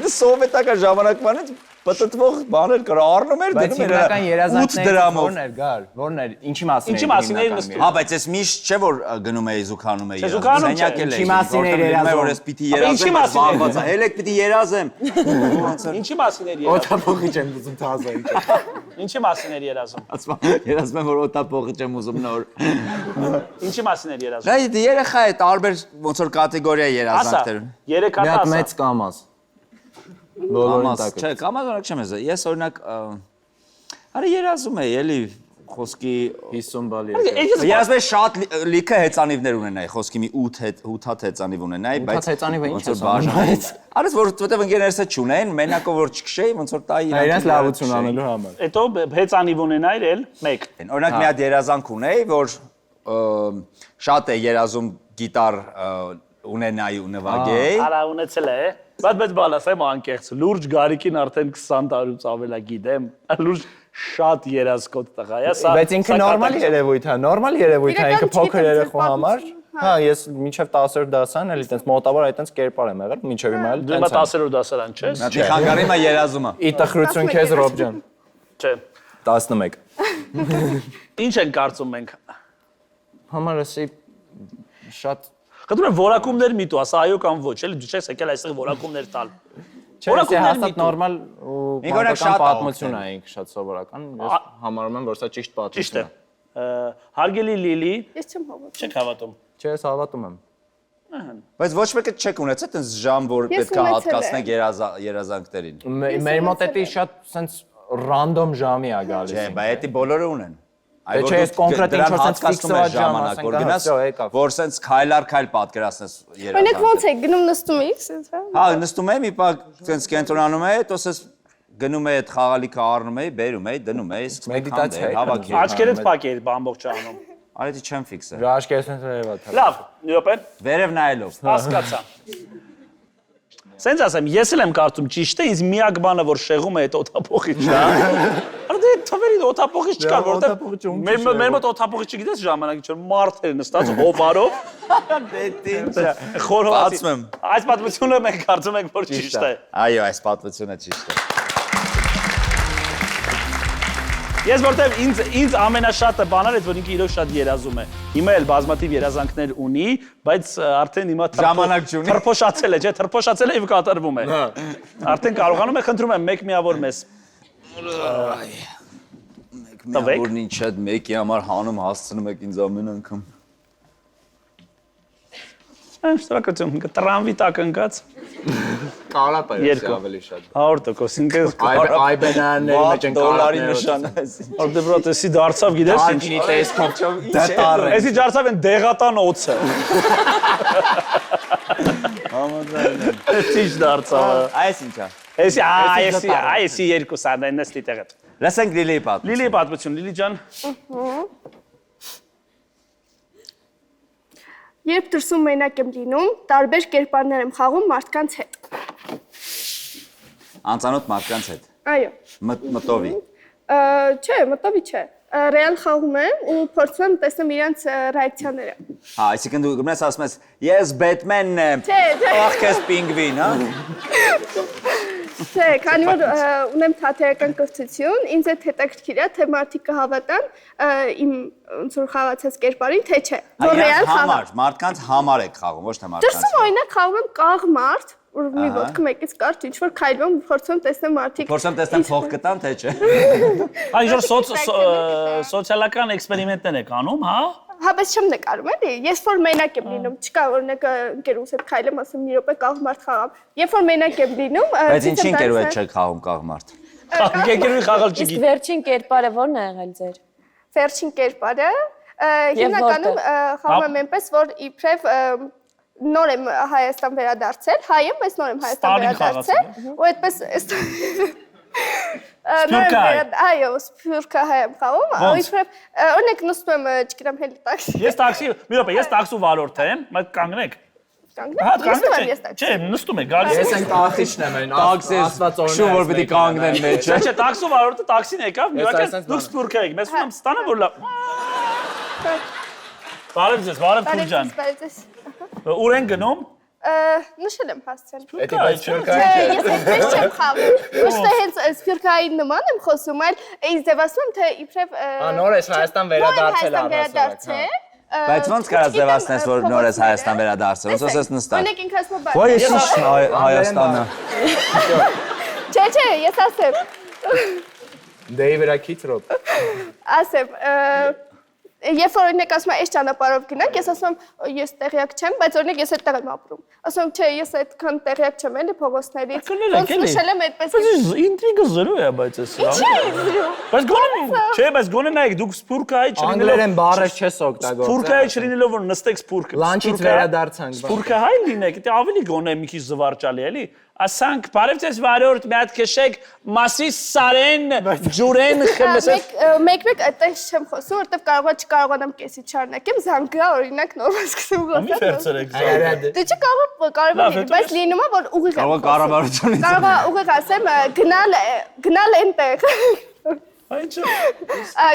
Դա սովետական ժամանակվան է պատտվող բաներ կար, առնում էր Բայց դնում էր հիմնական 8 երազանքները դրամով։ որն էր գար, որն էր, ինչի մասին էր։ Ինչի մասին էր նստում։ Հա, բայց ես միշտ չէ որ գնում էի զուգանում էի։ Զուգանում չէ, ինչի մասին էր երազում։ Որ ես պիտի երազեմ, հելեք պիտի երազեմ։ Ինչի մասին էր երազում։ Օթափողիչ եմ ուզում թազայի։ Ինչի մասին էր երազում։ Երազում եմ որ օտապողիչ եմ ուզում նոր։ Ինչի մասին էր երազում։ Դա երեխա է, տարբեր ոնց որ կատեգորիա երազանքներ։ 3 Մի հատ հատ ասա։ մեծ կամազ։ Բոլորին տակը։ Չէ, կամազորակ չեմ ես։ Ես օրինակ արի երազում էի, էլի խոսքի 50 բալի։ Երազում եմ շատ լիքը հեծանիվներ ունենայի, խոսքի մի 8 հատ հեծանիվ ունենայի, բայց Ութ հեծանիվը ինչ ոնց որ ես բաժանեց։ Արես որովհետև ընկերներս չունեն, մենակով որ չքշեի, ոնց որ տայի Իրենց լավություն անելու համար։ Հետո հեծանիվ ունենայր էլ 1։ Օրինակ մի հատ երազանք ունեի, որ շատ է երազում գիտար ունենայի ու նվագեի։ Արա ունեցել է։ Բայց բան ասեմ անկեղծ, լուրջ Գարիկին արդեն 20 տարուց ավել է գիտեմ։ Լուրջ շատ երազկոտ տղա է, սա։ Բայց ինքը նորմալ երևույթ է, նորմալ երևույթ է, ինքը փոքր երեխու համար։ Հա, ես մինչև 10-րդ դասան էլի տենց մոտավոր այդտենց կերպար եմ եղել, մինչև հիմա էլ Դու հիմա 10-րդ դասարան չես։ Նա խանգարի մա երազումը։ ի տխրություն քեզ Ռոբջան։ Չէ։ 11։ Ինչ ենք կարծում մենք։ Համար էսի շատ Կդու եմ որակումներ մի տու, ասա այո կամ ոչ, էլի դու չես եկել այստեղ որակումներ տալ։ Չէ, ես հաստատ նորմալ ու Ինքնուրույն մանկական շատ պատմություն է ինք շատ սովորական։ Ես համարում եմ, որ սա ճիշտ Ճիշտ պատմություն է։ է։ Հարգելի Լիլի, Ես չեմ հավատում։ չեք հավատում։ Չէ, ես հավատում եմ։ Բայց ոչ մեկը չեք ունեցել այդպես ժամ, որ Ես պետք է ունեցել հատկացնեք երազանքներին։ Մեր մոտ էդի շատ սենց ռանդոմ ժամի է գալիս։ Չէ, բայց դա բոլորը ունեն։ Դե չէ, ես կոնկրետ ինչ որ սենց ֆիքսված ժամանակ, որ ասենք, գնաս, всё, եկավ։ որ սենց քայլար քայլ պատկերացնես Օրինակ երազանքը։ ո՞նց եք գնում նստում եք, սենց հա։ Հա, նստում եմ, մի պա սենց կենտրոնանում եմ, հետո սենց գնում եմ այդ խաղալիքը առնում եմ, բերում եմ, դնում եմ, սկսում եմ Մեդիտացիա քանդել, է, հավաքել։ Աչքերդ փակեր ամբողջ անում։ Արեցի չեմ ֆիքսել։ Ժաշկերս են երևա։ Լավ, նյոպե, Վերև նայելով։ հասկացա։ Սենց ասեմ, ես էլ եմ կարծում ճիշտ է, ինձ միակ բանը որ շեղում է այդ օթափողիչը, հա։ Դե թվերին օթափողիչ չկար, որովհետև մեր մոտ օթափողիչ չգիտես ժամանակի չէ, մարդեր նստած հովարով։ Դե ինչ։ Խորհրդացի։ Պատմեմ։ Այս պատմությունը մենք կարծում ենք որ ճիշտ է։ Այո, այս պատմությունը ճիշտ է։ Ես որտեվ ինձ ամենաշատը բաներ այդ որ ինքը իրոք շատ երազում է։ Հիմա էլ բազմաթիվ երազանքներ ունի, բայց արդեն հիմա Ժամանակ չունի։ Թրփոշացել է, չէ, թրփոշացել է եւ կատարվում է։ Արդեն կարողանում է, խնդրում եմ, մեկ միավոր մեզ։ Որն ինչ է մեկի համար հանում հասցնում եք ինձ ամեն անգամ։ Շնորհակալություն, տրամվի տակ ընկած Կարա պայս Երկու։ ավելի շատ։ 100% ինքը Այբենաների մեջ են դոլարի կարատները։ նշան է այս։ որտե պրոտեսի դարձավ գիտես ինչ։ Անկինի տեսքով դետար է։ Էսի դարձավ են դեղատան օծը։ Էսի դարձավ։ Այս ինչա։ Էսի երկու սանդեն նստի տեղը։ Լսենք Լիլիի պատմություն։ Լիլի պատմություն, Լիլի ջան։ Երբ դրսում մենակ եմ լինում, տարբեր կերպարներ եմ խաղում մարդկանց հետ։ Անծանոթ մարդկանց հետ։ Այո։ Մտովի։ Չէ, մտովի չէ։ Ռեալ խաղում եմ ու փորձում եմ տեսնեմ իրենց ռեակցիաները։ Հա, այսինքն դու գնաս ասում ես, ես Բեթմենն եմ։ Չէ, չէ։ Ախ, քեզ պինգվին, հա։ Չէ, քանի որ ունեմ թատերական կրթություն, ինձ այդ հետաքրքիր է, թե մարդիկ կհավատան իմ ոնց որ խաղացած կերպարին, թե չէ։ Որ ռեալ խաղ։ Մարդկանց համար եք խաղում, ոչ թե մարդկանց։ Դրսում օրինակ խաղում եմ կաղ մարդ, որ մի ոտքը մեկից կարճ ինչ որ քայլում, փորձում տեսնեմ մարդիկ։ Փորձեմ տեսնեմ փող կտան, թե չէ։ Այն որ սոցիալական էքսպերիմենտներ եք անում, հա։ Հա, մահապես չեմ նկարում էլի, ես որ մենակ եմ լինում, չկա օրինակ ընկերուս հետ քայլեմ, ասեմ մի րոպե կաղմարտ խաղամ։ Երբ որ մենակ եմ լինում, Բայց ինչի ընկերու հետ չեք խաղում կաղմարտ։ Եկերուի խաղալ Իսկ չգիտի։ վերջին կերպարը ո՞րն է եղել ձեր։ Վերջին կերպարը հիմնականում խաղում եմ այնպես, որ իբրև նոր եմ Հայաստան վերադարձել, հայ եմ, բայց նոր եմ Հայաստան վերադարձել, ու այդպես այո, սփյուռքա հայ եմ խաղում, իբրև օրինակ նստում եմ, չգիտեմ, հելի տաքսի։ Ես տաքսի, մի րոպե, ես տաքսու վարորդ եմ, բայց կանգնեք։ Չէ, նստում եք, գալիս Ես այն տախիչն եմ այն աստված օրինակ։ Շու որ պիտի կանգնեն մեջը։ Չէ, տաքսու վարորդը տաքսին եկավ, մի հատ դուք սփյուռքա եք, մեզ ունեմ ստանա որ լավ։ Բարև ձեզ, բարև Թուրջան։ Ուր են գնում։ Նշել եմ հասցեն։ Էդի բայց չկա։ Ես այդպես չեմ խաղում։ Ոստե հենց սփյուռքային նման եմ խոսում, այլ ինձ ձևացնում եմ, թե իբրև Նոր ես Հայաստան վերադարձել առասարակ։ Բայց ոնց կարաս ձևացնես, որ նոր ես Հայաստան վերադարձել, ոնց ես նստած։ Օրինակ ինքը ասում է Ոայ ես ինչ Հայաստանը։ Չէ, ես ասեմ։ Դեի վրա քիչ ռոտ։ Ասեմ, երբ որ օրինակ ասում եմ, այս ճանապարհով գնանք, ես ասում եմ, ես տեղյակ չեմ, բայց օրինակ ես այդտեղ եմ ապրում։ Ասում եմ, չէ, ես այդքան տեղյակ չեմ էլի փողոցներից։ Ոնց նշել եմ այդպես։ Բայց ինտրիգը զրո է, բայց էս։ Բայց գոնե, չէ, բայց գոնե նայեք, դուք սփյուռքայի Անգլերեն բառը չես օգտագործել։ Սփյուռքայի չլինելով որ նստեք սփյուռք։ Լանչից վերադարձանք։ Սփյուռքը հայ լինեք, դա ավելի գոնե մի քիչ զվարճալի էլի։ Ասանք, բարև ձեզ վարորդ, մի հատ քշեք մասի սարեն, ջուրեն խմեսեք։ Մեկ-մեկ այդտեղ չեմ խոսում, որովհետև չկարողանամ կեսից շարունակեմ, զանգա օրինակ նորմալ սկսեմ Մի խոսալ։ ֆերցերեք։ Դե չկարողա լինի, բայց լինում է որ ուղիղ եմ։ Կառավարությունից։ Կարող է ուղիղ ասեմ, գնալ այնտեղ։ Այնչո։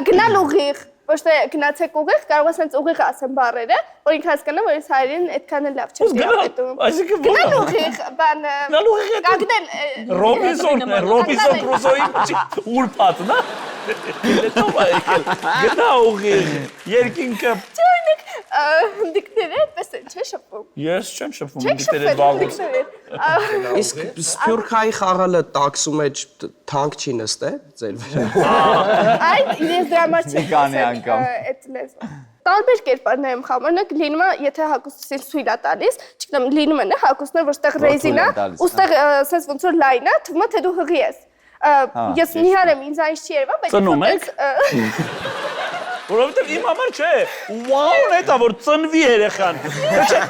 Գնալ ուղիղ, ոչ թե գնացեք ուղիղ, կարող ես հենց ուղիղ ասեմ բառերը, որ ինքը հասկանա, որ ես հայերեն այդքան էլ լավ չեմ դիապետում։ Այսինքն Գնալ ուղիղ, բան Գնալ ուղիղ է։ կանգնել Ռոբինսոն Կրուզոյի ուրփաթն է։ Գնա ուղիղ, երկինքը։ Դիկները այդպես են, չէ՞ շփվում։ Ես չեմ շփվում դիկները վաղուց։ Իսկ սփյուռքայի խաղալը տաքսու մեջ թանկ չի նստել ձեր վրա։ Այդ ես դրա համար չեմ Մի անգամ։ այդ լեզվը։ Տարբեր կերպարներ եմ խաղում, օրինակ լինում է, եթե հագուստին թույլ է տալիս, չգիտեմ, լինում է, հագուստներ, որ ստեղ ռեզին է, ու ստեղ ասես ոնց որ լայն է, թվում է թե դու հղի ես։ Ես նիհար եմ, ինձ այնց չի երևա, բայց Ծնում եք։ Որովհետև իմ համար չէ, վաուն է դա որ ծնվի երեխան։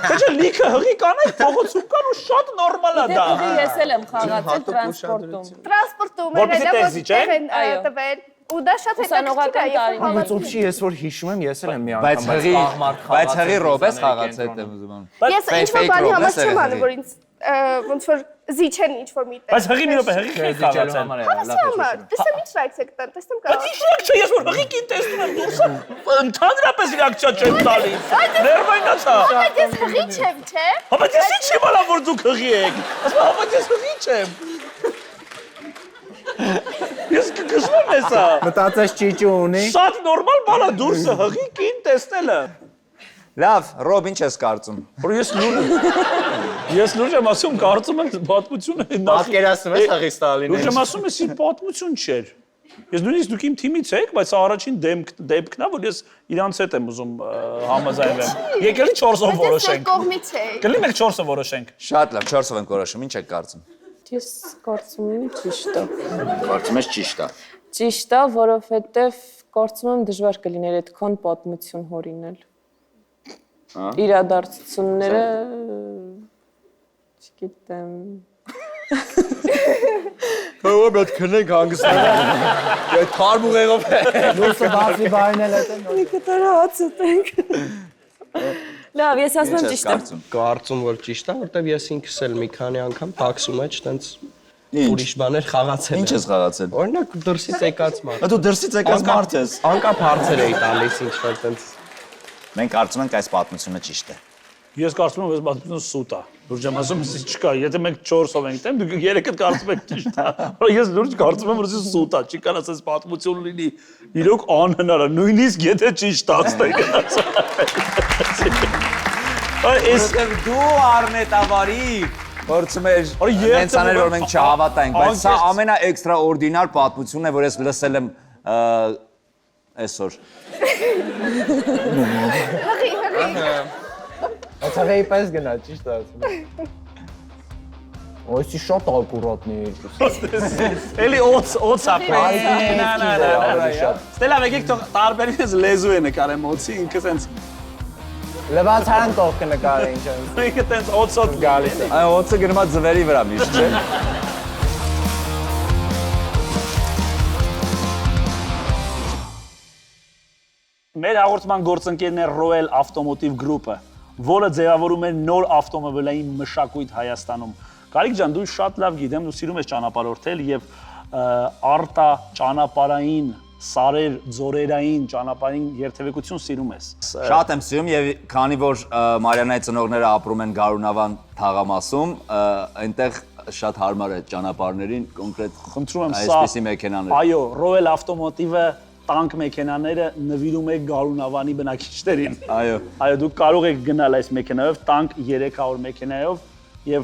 Թե չէ լիքը հղի կանայք փողոցում կան ու շատ նորմալ է դա։ Դե ես էլ եմ խաղացել տրանսպորտում։ տրանսպորտում Որպեսզի տեսնի, չէ՞։ տվել, ու դա շատ Ուսանողական տարիներին։ Բայց ուրիշ ես որ հիշում եմ, ես էլ եմ մի Բայց անգամ հղի, կաղմարտ բայց հղի ռոբես խաղացել եմ ուզում եմ։ Ես ինչ-որ բանի համար չեմ անում, որ ինձ ոնց որ զիջեն ինչ-որ մի տեղ։ Բայց հղի մի րոպե հղի չի խաղացել։ Հավասար համար, տեսեմ ինչ ռեակցիա կտան, տեսեմ Բայց կարող։ ինչ ռեակցիա ես որ հղիկին տեսնում եմ դուրս ընդհանրապես ռեակցիա չեմ տալիս։ Ներվայնացա։ Բայց ես հղի չեմ, չէ։ Բայց ես ինչ եմ ալա որ դուք հղի եք։ Ասում բայց ես հղի չեմ։ Ես կգժվում ես ա։ Մտածես ճիճու ունի։ Շատ նորմալ բան է դուրսը հղիկին տեսնելը։ Լավ, Ռոբ, ինչ ես կարծում։ Որ ես լուրջ եմ ասում, կարծում եմ պատմությունը Պատկերացնում ես հղի Ստալինը։ Լուրջ եմ ասում, ես պատմություն չէր։ Ես նույնիսկ դուք իմ թիմից եք, բայց սա առաջին դեպքն է, որ ես իրանց հետ եմ ուզում համաձայնվեմ։ Եկելի 4-ով որոշենք։ Կողմից է։ Կլինի մենք 4-ով որոշենք։ Շատ լավ, 4-ով ենք որոշում, ինչ եք կարծում։ Ես կարծում եմ ճիշտ է։ Կարծում ես ճիշտ է։ Ճիշտ է, որովհետև կարծում եմ դժվար կլիներ այդքան պատմություն հորինել։ Իրադարձությունները չգիտեմ։ Հո մետ քնենք հանգստանալ։ Այդ թարմ ուղեղով։ Դուրսը բացի բայնել է։ Մի կտոր հաց ուտենք։ Լավ, ես ասում եմ ճիշտ է։ Կարծում որ ճիշտ է, որտեվ ես ինքս էլ մի քանի անգամ տաքսու մեջ տենց ուրիշ բաներ խաղացել եմ։ Ինչ ես խաղացել։ Օրինակ դրսից եկած մարդ։ Դու դրսից եկած մարդ ես։ Անկապ հարցեր էի տալիս ինչ որ տենց։ Մենք կարծում ենք այս պատմությունը ճիշտ է։ Ես կարծում եմ, որ պատմությունը սուտ է։ Լուրջ եմ ասում, ես չկա, եթե մենք 4-ով ենք տեմ, դուք 3-ը կարծում եք ճիշտ է։ Բայց ես լուրջ կարծում եմ, որ սա սուտ է, չի կարող ասես պատմություն լինի։ Իրոք անհնար է, նույնիսկ եթե ճիշտ ասնեք։ Այս Դու Արմետավարի փորձում ես հենց անել որ մենք չհավատանք, բայց սա ամենաէքստրաօրդինար պատմությունն է, որ ես լսել եմ այսօր։ Աթաղեի պես գնա, ճիշտ ասում։ Ոյսի շատ ակուրատնի երկուս։ Էլի օծա Ստելա վեկեք տարբերից լեզու է նկարեմ օծի ինքը սենց Լվացարան տող կնկարը ինչ են։ ինքը տենց օծոտ Գալիս է։ Այո, օծը գնում է ձվերի վրա միշտ, չէ՞։ Մեր հաղորդման գործընկերն է Royal Automotive Group-ը, որը ձևավորում է նոր ավտոմոբիլային մշակույթ Հայաստանում։ Կարիք ջան, դու շատ լավ գիտեմ, դու սիրում ես ճանապարհորդել եւ արտա ճանապարհային, սարեր, ձորերային ճանապարհային երթևեկություն սիրում ես։ Շատ եմ սիրում եւ քանի որ Մարիանայի ծնողները ապրում են Գարունավան թաղամասում, այնտեղ շատ հարմար է ճանապարհներին կոնկրետ Խնդրում եմ սա այսպիսի մեքենաներ։ Այո, Royal Automotive-ը տանկ մեքենաները նվիրում է Գարունավանի բնակիչներին։ Այո։ Այո, դուք կարող եք գնալ այս մեքենայով, տանկ 300 մեքենայով եւ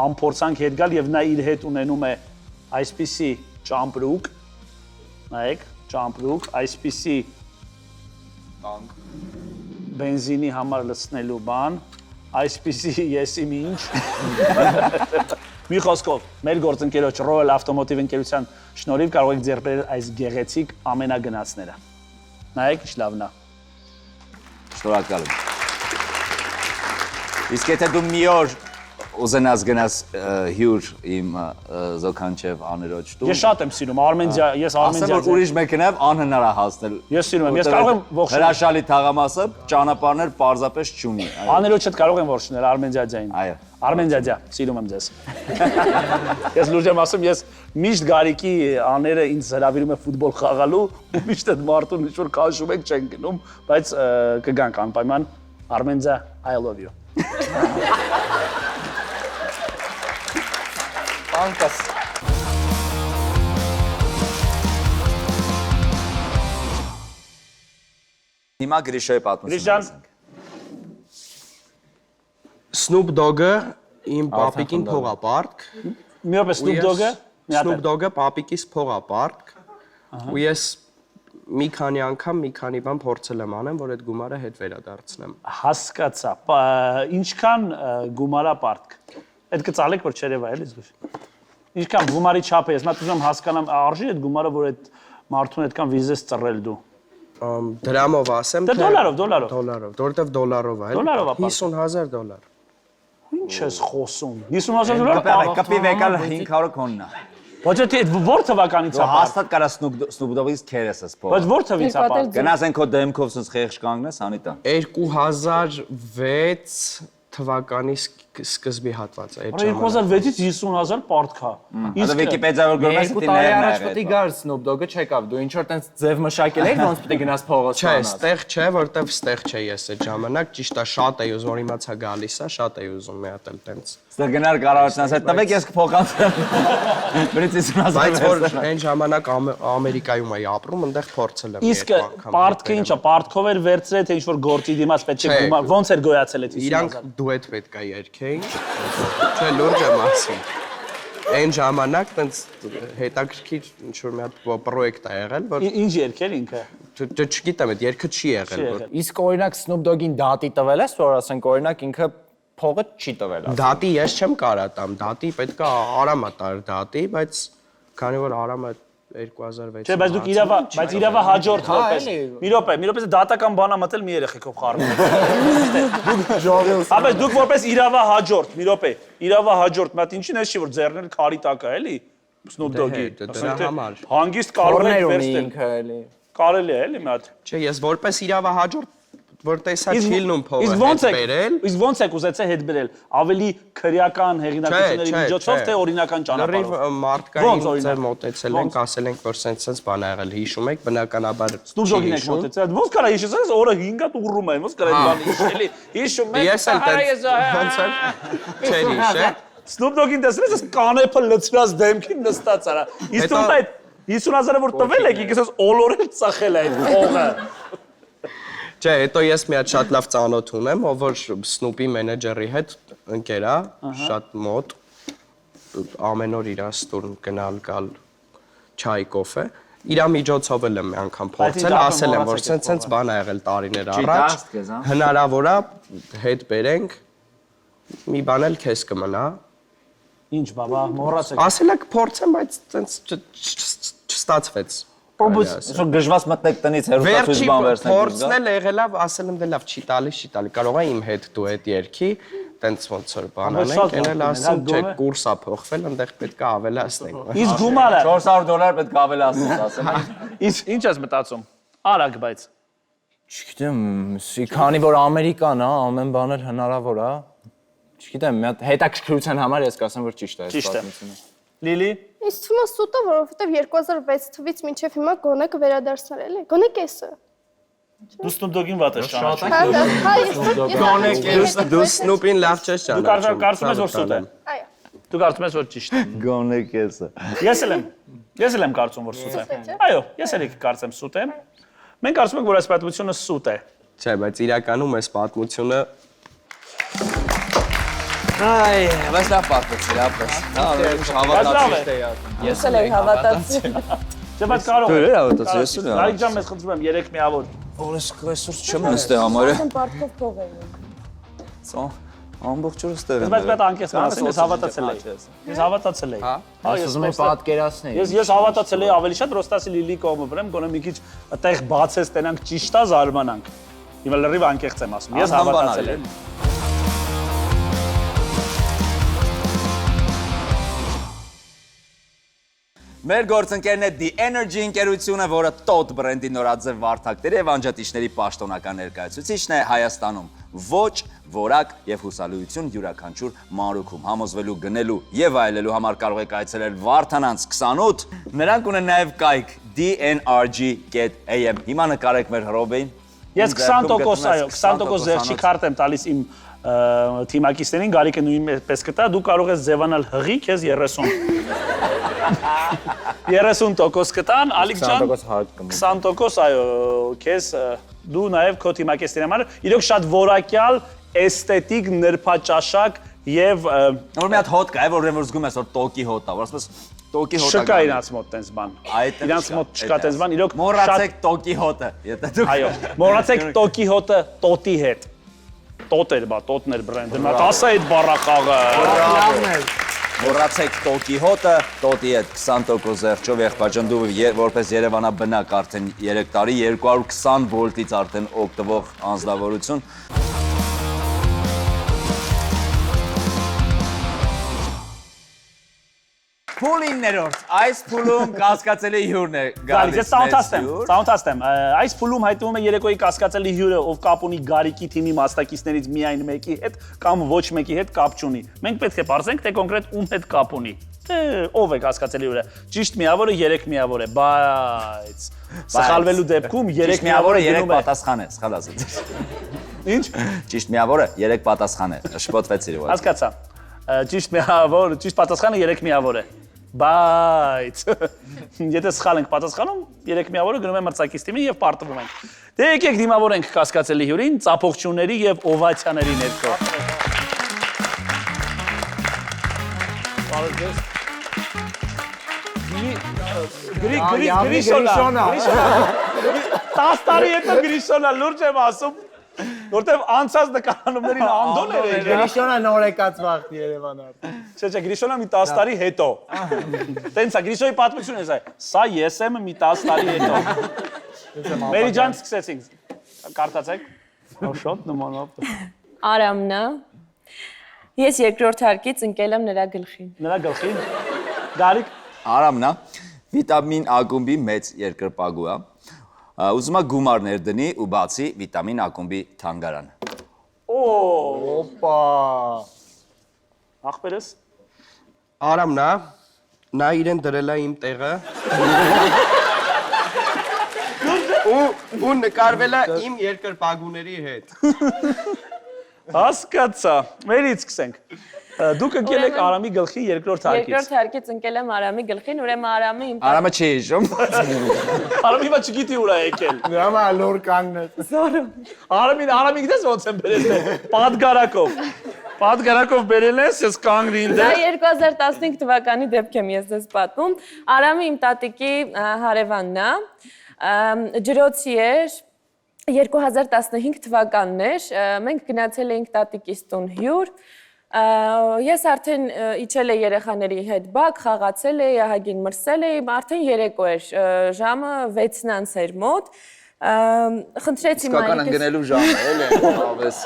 ամփորձանք հետ գալ եւ նա իր հետ ունենում է այսպիսի ճամպրուկ, նայեք, ճամպրուկ, այսպիսի տանկ բենզինի համար լցնելու բան, այսպիսի եսի ինչ։ Մի խոսքով, մեր գործընկերոջ Royal Automotive ընկերության շնորհիվ կարող եք ձեռք բերել այս գեղեցիկ ամենագնացները։ Նայեք, ինչ լավն է։ Շնորհակալ եմ։ Իսկ եթե դու մի օր ուզենաս գնաս հյուր իմ Զոքանչև աներոջ տուն։ Ես շատ եմ սիրում Արմենիա, ես Ասեմ Արմենիա։ որ ուրիշ մեքենայով անհնար է հասնել։ Ես սիրում եմ, ես կարող եմ ողջ հրաշալի թաղամասը ճանապարհներ պարզապես չունի։ Աներոջդ կարող եմ ողջունել Արմենիա ջային։ Այո։ Արմենիա ջա, սիրում եմ ձեզ։ Ես լուրջ եմ ասում, ես միշտ Գարիկի աները ինձ հրավիրում է ֆուտբոլ խաղալու, ու միշտ այդ մարդուն ինչ որ քաշում եք չեն գնում, բայց կգանք անպայման Արմենիա, I love you։ Անկաս։ Հիմա Գրիշոյի պատմությունը։ Գրիշան, Snoop Dogg-ը իմ պապիկին փող է պարտք։ մի օր Snoop Dogg-ը, Snoop Dogg-ը պապիկիս փող է պարտք։ Ու ես մի քանի անգամ մի քանի բան փորձել եմ անեմ, որ այդ գումարը հետ վերադարձնեմ։ հասկացա, ինչքան գումարա պարտք։ Այդ կծալեք որ չերևա էլի զգուշ։ Ինչքան գումարի չափը, ես մա ուզում եմ հասկանամ, արժի այդ գումարը, որ այդ մարդուն այդքան վիզես ծռել դու։ Դրամով ասեմ, Դե դոլարով, դոլարով։ դոլարով, որովհետև դոլարով է, Դոլարով է պարտք։ 50000 դոլար։ Ինչ ես խոսում։ 50000 դոլար։ Կպի վեկալ 500 քոննա։ Ոչ թե ո՞ր թվականից է։ Հաստատ կարա Snoop Dogg-ից քերես ես փող։ Բայց ո՞ր թվից է պարտք։ Գնաս են քո դեմքով սենց խեղճ կանգնես, Անիտա։ 2006 թվականի սկզբի հատվածը այդ ժամանակ։ 2006-ից 50000 պարտք է։ Իսկ Վիկիպեդիա որ գրում ես Երկու դի տարի ներն առաջ պետք է գար Snoop Dogg-ը չեկավ։ Դու ինչ որ տենց ձև մշակել էիր, ոնց պետք է գնաս փողը Չէ, ստեղ չէ, որտեվ ստեղ չէ ես այդ ժամանակ, ճիշտ է, շատ էի ուզում, որ իմացա գալիս է, շատ էի ուզում մի հատ էլ տենց։ Ստեղ գնար կառավարությունից, այդ տվեք ես կփոխանցեմ։ Բրից 50000։ Բայց որ այն ժամանակ Ամերիկայում էի ապրում, այնտեղ փորձել եմ Իսկ պարտքը ինչա, պարտքով էր վերցրել, թե ինչ որ գործի դիմաց պետք է գումար, ոնց էր գոյացել այդ 50000։ Իրանք դուետ պետք է երգեին։ Չէ, լուրջ եմ ասում։ Այն ժամանակ տենց հետաքրքիր ինչ որ մի հատ պրոյեկտ է եղել, որ Ինչ երկեր ինքը։ չգիտեմ, այդ երգը չի եղել, որ Իսկ օրինակ Snoop Dogg-ին դատի տվել ես, որ ասենք օրինակ ինքը փողը չի տվել։ դատի ես չեմ կարա տամ, դատի պետք է Արամը տար դատի, բայց քանի որ Արամը 2006 Չէ, բայց դուք իրավա հաջորդ որպես։ Մի րոպե դատական բանա մտել մի երեխեքով խառնում։ Ապա դուք որպես իրավա հաջորդ, մի րոպե, իրավա հաջորդ, մատ ինչին էս չի որ ձեռները քարի տակ է, էլի։ Snoop Dogg-ի։ դրա համար։ Հանգիստ կարող եք Ունի վերցնել։ ինքը էլի։ Կարելի է, էլի մի հատ։ Չէ, ես որպես իրավա հաջորդ որ տեսա չիլնում փողը Իսկ ոնց եք ուզեցել հետ բերել։ Ավելի քրեական հեղինակությունների միջոցով թե օրինական ճանապարհով։ Լրիվ մարդկային ձեր մոտեցել ենք, ասել ենք, որ սենց բան ա եղել, հիշում եք, բնականաբար Snoop Dogg-ին եք մոտեցել։ Ոնց կարա հիշես, այս օրը 5-ը ուռում են, ոնց կարա այդ բանը հիշելի։ Հիշում եք։ Ես էլ ոնց էլ չեր հիշե։ Snoop Dogg-ին տեսնես, այս կանեփը լցրած դեմքին նստած արա։ Իսկ դու այդ 50000-ը որ տվել եք, ինքս օլորել ծախել այդ փողը։ Չէ, հետո ես մի հատ շատ լավ ծանոթ ունեմ, ով որ Snoop-ի մենեջերի հետ ընկեր է, շատ մոտ, ամեն օր իր ստուր գնալ գալ չայ կոֆե։ Իրա միջոցով եմ մի անգամ փորձել, ասել եմ, որ սենց բան ա եղել տարիներ առաջ։ Հնարավոր է հետ բերենք, մի բան էլ քեզ կմնա։ Ինչ բաբա, մոռացեք։ Ասել եք փորձեմ, բայց սենց չստացվեց։ Այսօր գժված մտնեք տնից հերոստացույց բան վերցնեք։ Փորձն էլ եղել է, ասել եմ դե լավ, չի տալի, կարող է իմ հետ դու այդ երկի, տենց ոնց որ բան անենք, ելել ասում, չէ, կուրսա փոխվել, այնտեղ պետք է ավելացնենք։ Իսկ գումարը $400 պետք է ավելացնես, ասեմ։ Ինչ ես մտածում։ Արագ բայց։ Չգիտեմ, քանի որ Ամերիկան է, ամեն բան էլ հնարավոր է։ Չգիտեմ, մի հատ հետաքրքրության համար ես կասեմ, որ ճիշտ է այս պատմությունը։ Լիլի։ Ինձ թվում է սուտը, որովհետև 2006 թվականից մինչև հիմա գոնե կվերադարձնել էլի։ Գոնե կեսը։ Դու Սնուպ վատ ես ճանաչում։ Գոնե կեսը։ Դու Սնուպին լավ չես ճանաչում։ Դու կարծում ես որ սուտ է։ Այո։ Դու կարծում ես որ ճիշտ է։ Գոնե կեսը։ Ես էլ եմ կարծում որ սուտ է։ Այո, ես էլ կարծեմ սուտ է։ Մենք կարծում ենք որ այս պատմությունը սուտ է։ Չէ, բայց իրականում այս պատմությունը Այ, բայց լավ պատմեցի, ապրես։ Հավատացի։ Ես էլ եմ հավատացի։ Չէ, բայց կարող Դու է։ էլ հավատացի, ես էլ եմ։ Նարիք ջան, մեզ խնդրում եմ 3 միավոր։ Այսօր չեմ նստե համարը։ Եմ պարտքով փող եմ։ Ծո, ամբողջ օրը ստեղ եմ։ Բայց պետք է անկես ասեմ, ես հավատացել եմ։ Ես հավատացել եմ։ Ասում եմ պատկերացնեի։ Ես հավատացել եմ ավելի շատ, որ ստասի Լիլի կողմը վրեմ, գոնե մի քիչ այդտեղ բացես, տենանք ճիշտ է զարմանանք։ Հիմա լրիվ անկեղծ եմ ասում։ Ես հավատացել եմ։ Մեր գործընկերն է The Energy ընկերությունը, որը TOT բրենդի նորաձև վարդակների եւ անջատիչների պաշտոնական ներկայացուցիչն է Հայաստանում։ Ոչ, որակ եւ հուսալիություն յուրաքանչյուր մանրուքում համոզվելու, գնելու եւ այլելու համար կարող եք այցելել Վարդանանց 28։ Նրանք ունեն նաեւ կայք dnrg.am։ Հիմա նկարեք մեր Ռոբին։ Ես 20% այո, 20% զեղչի քարտ եմ տալիս իմ թիմակիցներին, Գարիկը նույնպես կտա, դու կարող ես ձևանալ հղի, քեզ 30% կտան, Ալիկ ջան 20% այո, քեզ դու նաև քո թիմակիցների համար իրոք շատ որակյալ, էսթետիկ, նրբաճաշակ եւ Որ մի հատ հոտ կա, որ զգում ես որ տոկի հոտ է, որ ասես տոկի հոտ է։ Չկա իրանց մոտ տենց բան։ Իրանց մոտ չկա տենց բան, իրոք մոռացեք տոկի հոտը, եթե դուք այո, մոռացեք տոկի հոտը տոտի հետ։ Տոտ էր բա, տոտն էր բրենդը, նա 10 այդ բառախաղը։ Մոռացեք տոկի հոտը, տոտի հետ 20% զեղչով եղբայրջան դու որպես Երևանաբնակ արդեն 3 տարի 220 վոլտից արդեն օգտվող անձնավորություն։ Փուլ 9-րդ, այս փուլում կասկածելի հյուրն է գալիս։ Ես սաունթաստեմ։ Այս փուլում հայտնվում է երեկոյի կասկածելի հյուրը, ով կապ ունի Գարիկի թիմի մասնակիցներից միայն մեկի հետ կամ ոչ մեկի հետ կապ չունի։ Մենք պետք է բարձենք, թե կոնկրետ ում հետ կապ ունի։ Ով է կասկածելի հյուրը։ Ճիշտ միավորը 3 միավոր է, բայց սխալվելու դեպքում 3 միավորը 3 պատասխան է, սխալ ասացի։ Ինչ։ Ճիշտ միավորը 3 պատասխան է, շփոթվեցի ու։ Հասկացա։ Ճիշտ պատասխանը 3 միավոր է։ Բայց եթե սխալ ենք պատասխանում, 3 միավորը գնում է մրցակից թիմին եւ պարտվում ենք։ Դե եկեք դիմավորենք կասկածելի հյուրին, ծափողջունների եւ օվացիաների ներքո։ Գրիշոնա։ 10 տարի հետո Գրիշոնա լուրջ եմ ասում, որտեվ անցած նկարանումներին անդոն էր եկել։ Գրիշոնը նոր եկած վաղ Երևանը։ Չէ, Գրիշոնը մի 10 տարի հետո։ Տենց է, Գրիշոյի պատմությունն է սա ես եմ մի 10 տարի հետո։ Մերի ջան, սկսեցինք։ Կարդացեք։ Շոտ նմանով։ Արամնա։ Ես երկրորդ հարկից ընկել եմ նրա գլխին։ Նրա գլխին։ Գարիկ։ Արամնա, վիտամին ակումբի մեծ երկրպագու է։ Ուզում է գումարներ դնի ու բացի վիտամին ակումբի թանգարան։ Օպա։ Ախպերս։ Արամնա, նա իրեն դրել է իմ տեղը։ Ու նկարվել է իմ երկրպագուների հետ։ Հասկացա։ Մերից սկսենք։ Դուք ընկել եք Արամի գլխի երկրորդ հարկից։ Երկրորդ հարկից ընկել եմ Արամի գլխին, ուրեմն Արամը իմ Արամը չի հիշում։ Արամի մա չգիտի ուր է եկել։ Դրամա լոր կանգնեց։ Արամի գիտես ոնց եմ բերել։ Պատգարակով բերել ես, ես կանգնի ինձ։ Դա 2015 թվականի դեպք եմ ես ձեզ պատմում։ Արամը իմ տատիկի հարևանն է։ Ջրոցի էր 2015 թվականն էր, մենք գնացել էինք տատիկիս տուն հյուր, ես արդեն իջել էի երեխաների հետ բակ, խաղացել էի, ահագին մրսել էի, արդեն երեկո էր, ժամը 6-ից էր մոտ, խնդրեցի Իսկական ընկնելու ժամը, էլի, ավես։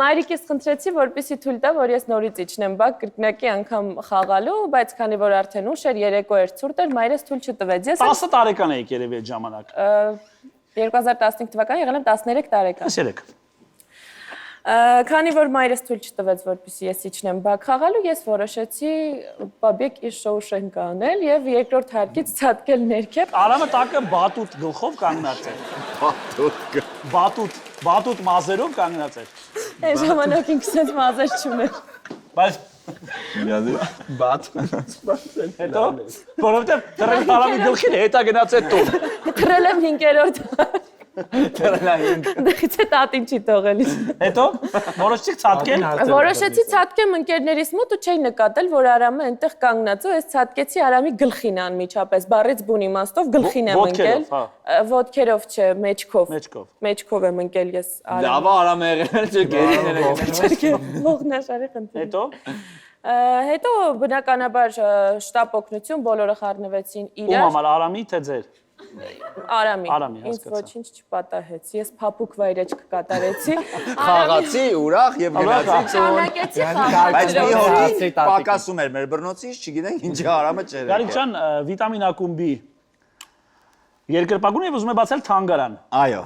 Մայրիկիս խնդրեցի, որպեսզի թույլ տա, որ ես նորից իջնեմ բակ կրկնակի անգամ խաղալու, բայց քանի որ արդեն ուշ էր, երեկո էր ցուրտ էր, մայրս թույլ չտվեց։ 10 տարեկան էիք երևի այդ ժամանակ։ 2015 թվական եղել եմ 13 տարեկան։ 13։ Քանի որ մայրս թույլ չտվեց, որպեսզի ես իջնեմ բակ խաղալու, ես որոշեցի բաբիկ իր շոու շենք անել եւ երկրորդ հարկից ցածկել ներքև։ Արամը տակը բատուտ գլխով կանգնած էր։ Բատուտ մազերով կանգնած էր։ Այն ժամանակ ինքս մազեր չուներ։ Բայց Բաթ։ հետո որովհետեւ դեռ Արամի գլխին հետա գնաց այդ տուն։ Թռել եմ 5-րդ։ Դից է տատին չի թողել։ Հետո որոշեցիք ցածկել։ Որոշեցի ցածկեմ ընկերներիս մոտ ու չէի նկատել, որ Արամը այնտեղ կանգնած է, ես ցածկեցի Արամի գլխին անմիջապես, բառից բուն իմաստով գլխին եմ ընկել։ Ոտքերով չէ, մեջքով եմ ընկել ես Արամի։ Լավ Արամը եղել չէ, գերիներ եկել։ Ողնաշարի խնդիր։ Հետո Հետո բնականաբար շտապ օգնություն բոլորը խառնվեցին ում իրար։ համար Արամի թե ձեր։ Արամի, ինձ հասկացա։ ոչինչ չպատահեց, ես փափուկ վայրեջք կատարեցի։ Խաղացի, ուրախ եւ գնացի տուն։ Շարունակեցի Բայց մի խաղալ։ հորի պակասում էր մեր բռնոցից, չգիտենք ինչի Արամը չէր։ Գարիկ ջան, վիտամին ակումբի երկրպագուն եւ ուզում է բացել թանգարան։ Այո։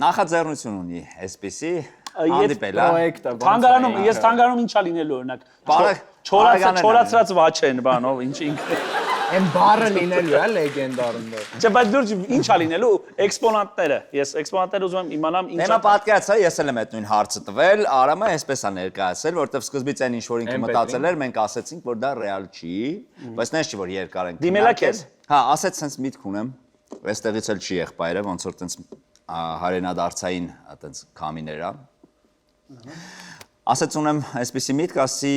Նախաձեռնություն ունի այսպեսի հանդիպել, հա։ Թանգարանում, ես թանգարանում ինչա լինելու օրինակ։ Չորացած վաչեն, բանով, ինչ ինքը։ Այն բառը լինելու է լեգենդարն է։ Չէ, բայց դուր ինչա լինելու էքսպոնատները։ Ես էքսպոնատները ուզում եմ իմանամ ինչա։ Հիմա պատկերացա, ես էլ եմ այդ նույն հարցը տվել, Արամը այսպես է ներկայացել, որովհետև սկզբից այն ինչ որ ինքը մտածել էր, մենք ասեցինք, որ դա ռեալ չի, բայց նայես չի որ երկար ենք։ Դիմելա քեզ։ Հա, ասեց sense միտք ունեմ։ Այստեղից էլ չի եղբայրը, ոնց որ տենց հարենադարձային տենց քամիներ է։ Ասեց ունեմ այսպեսի միտք, ասի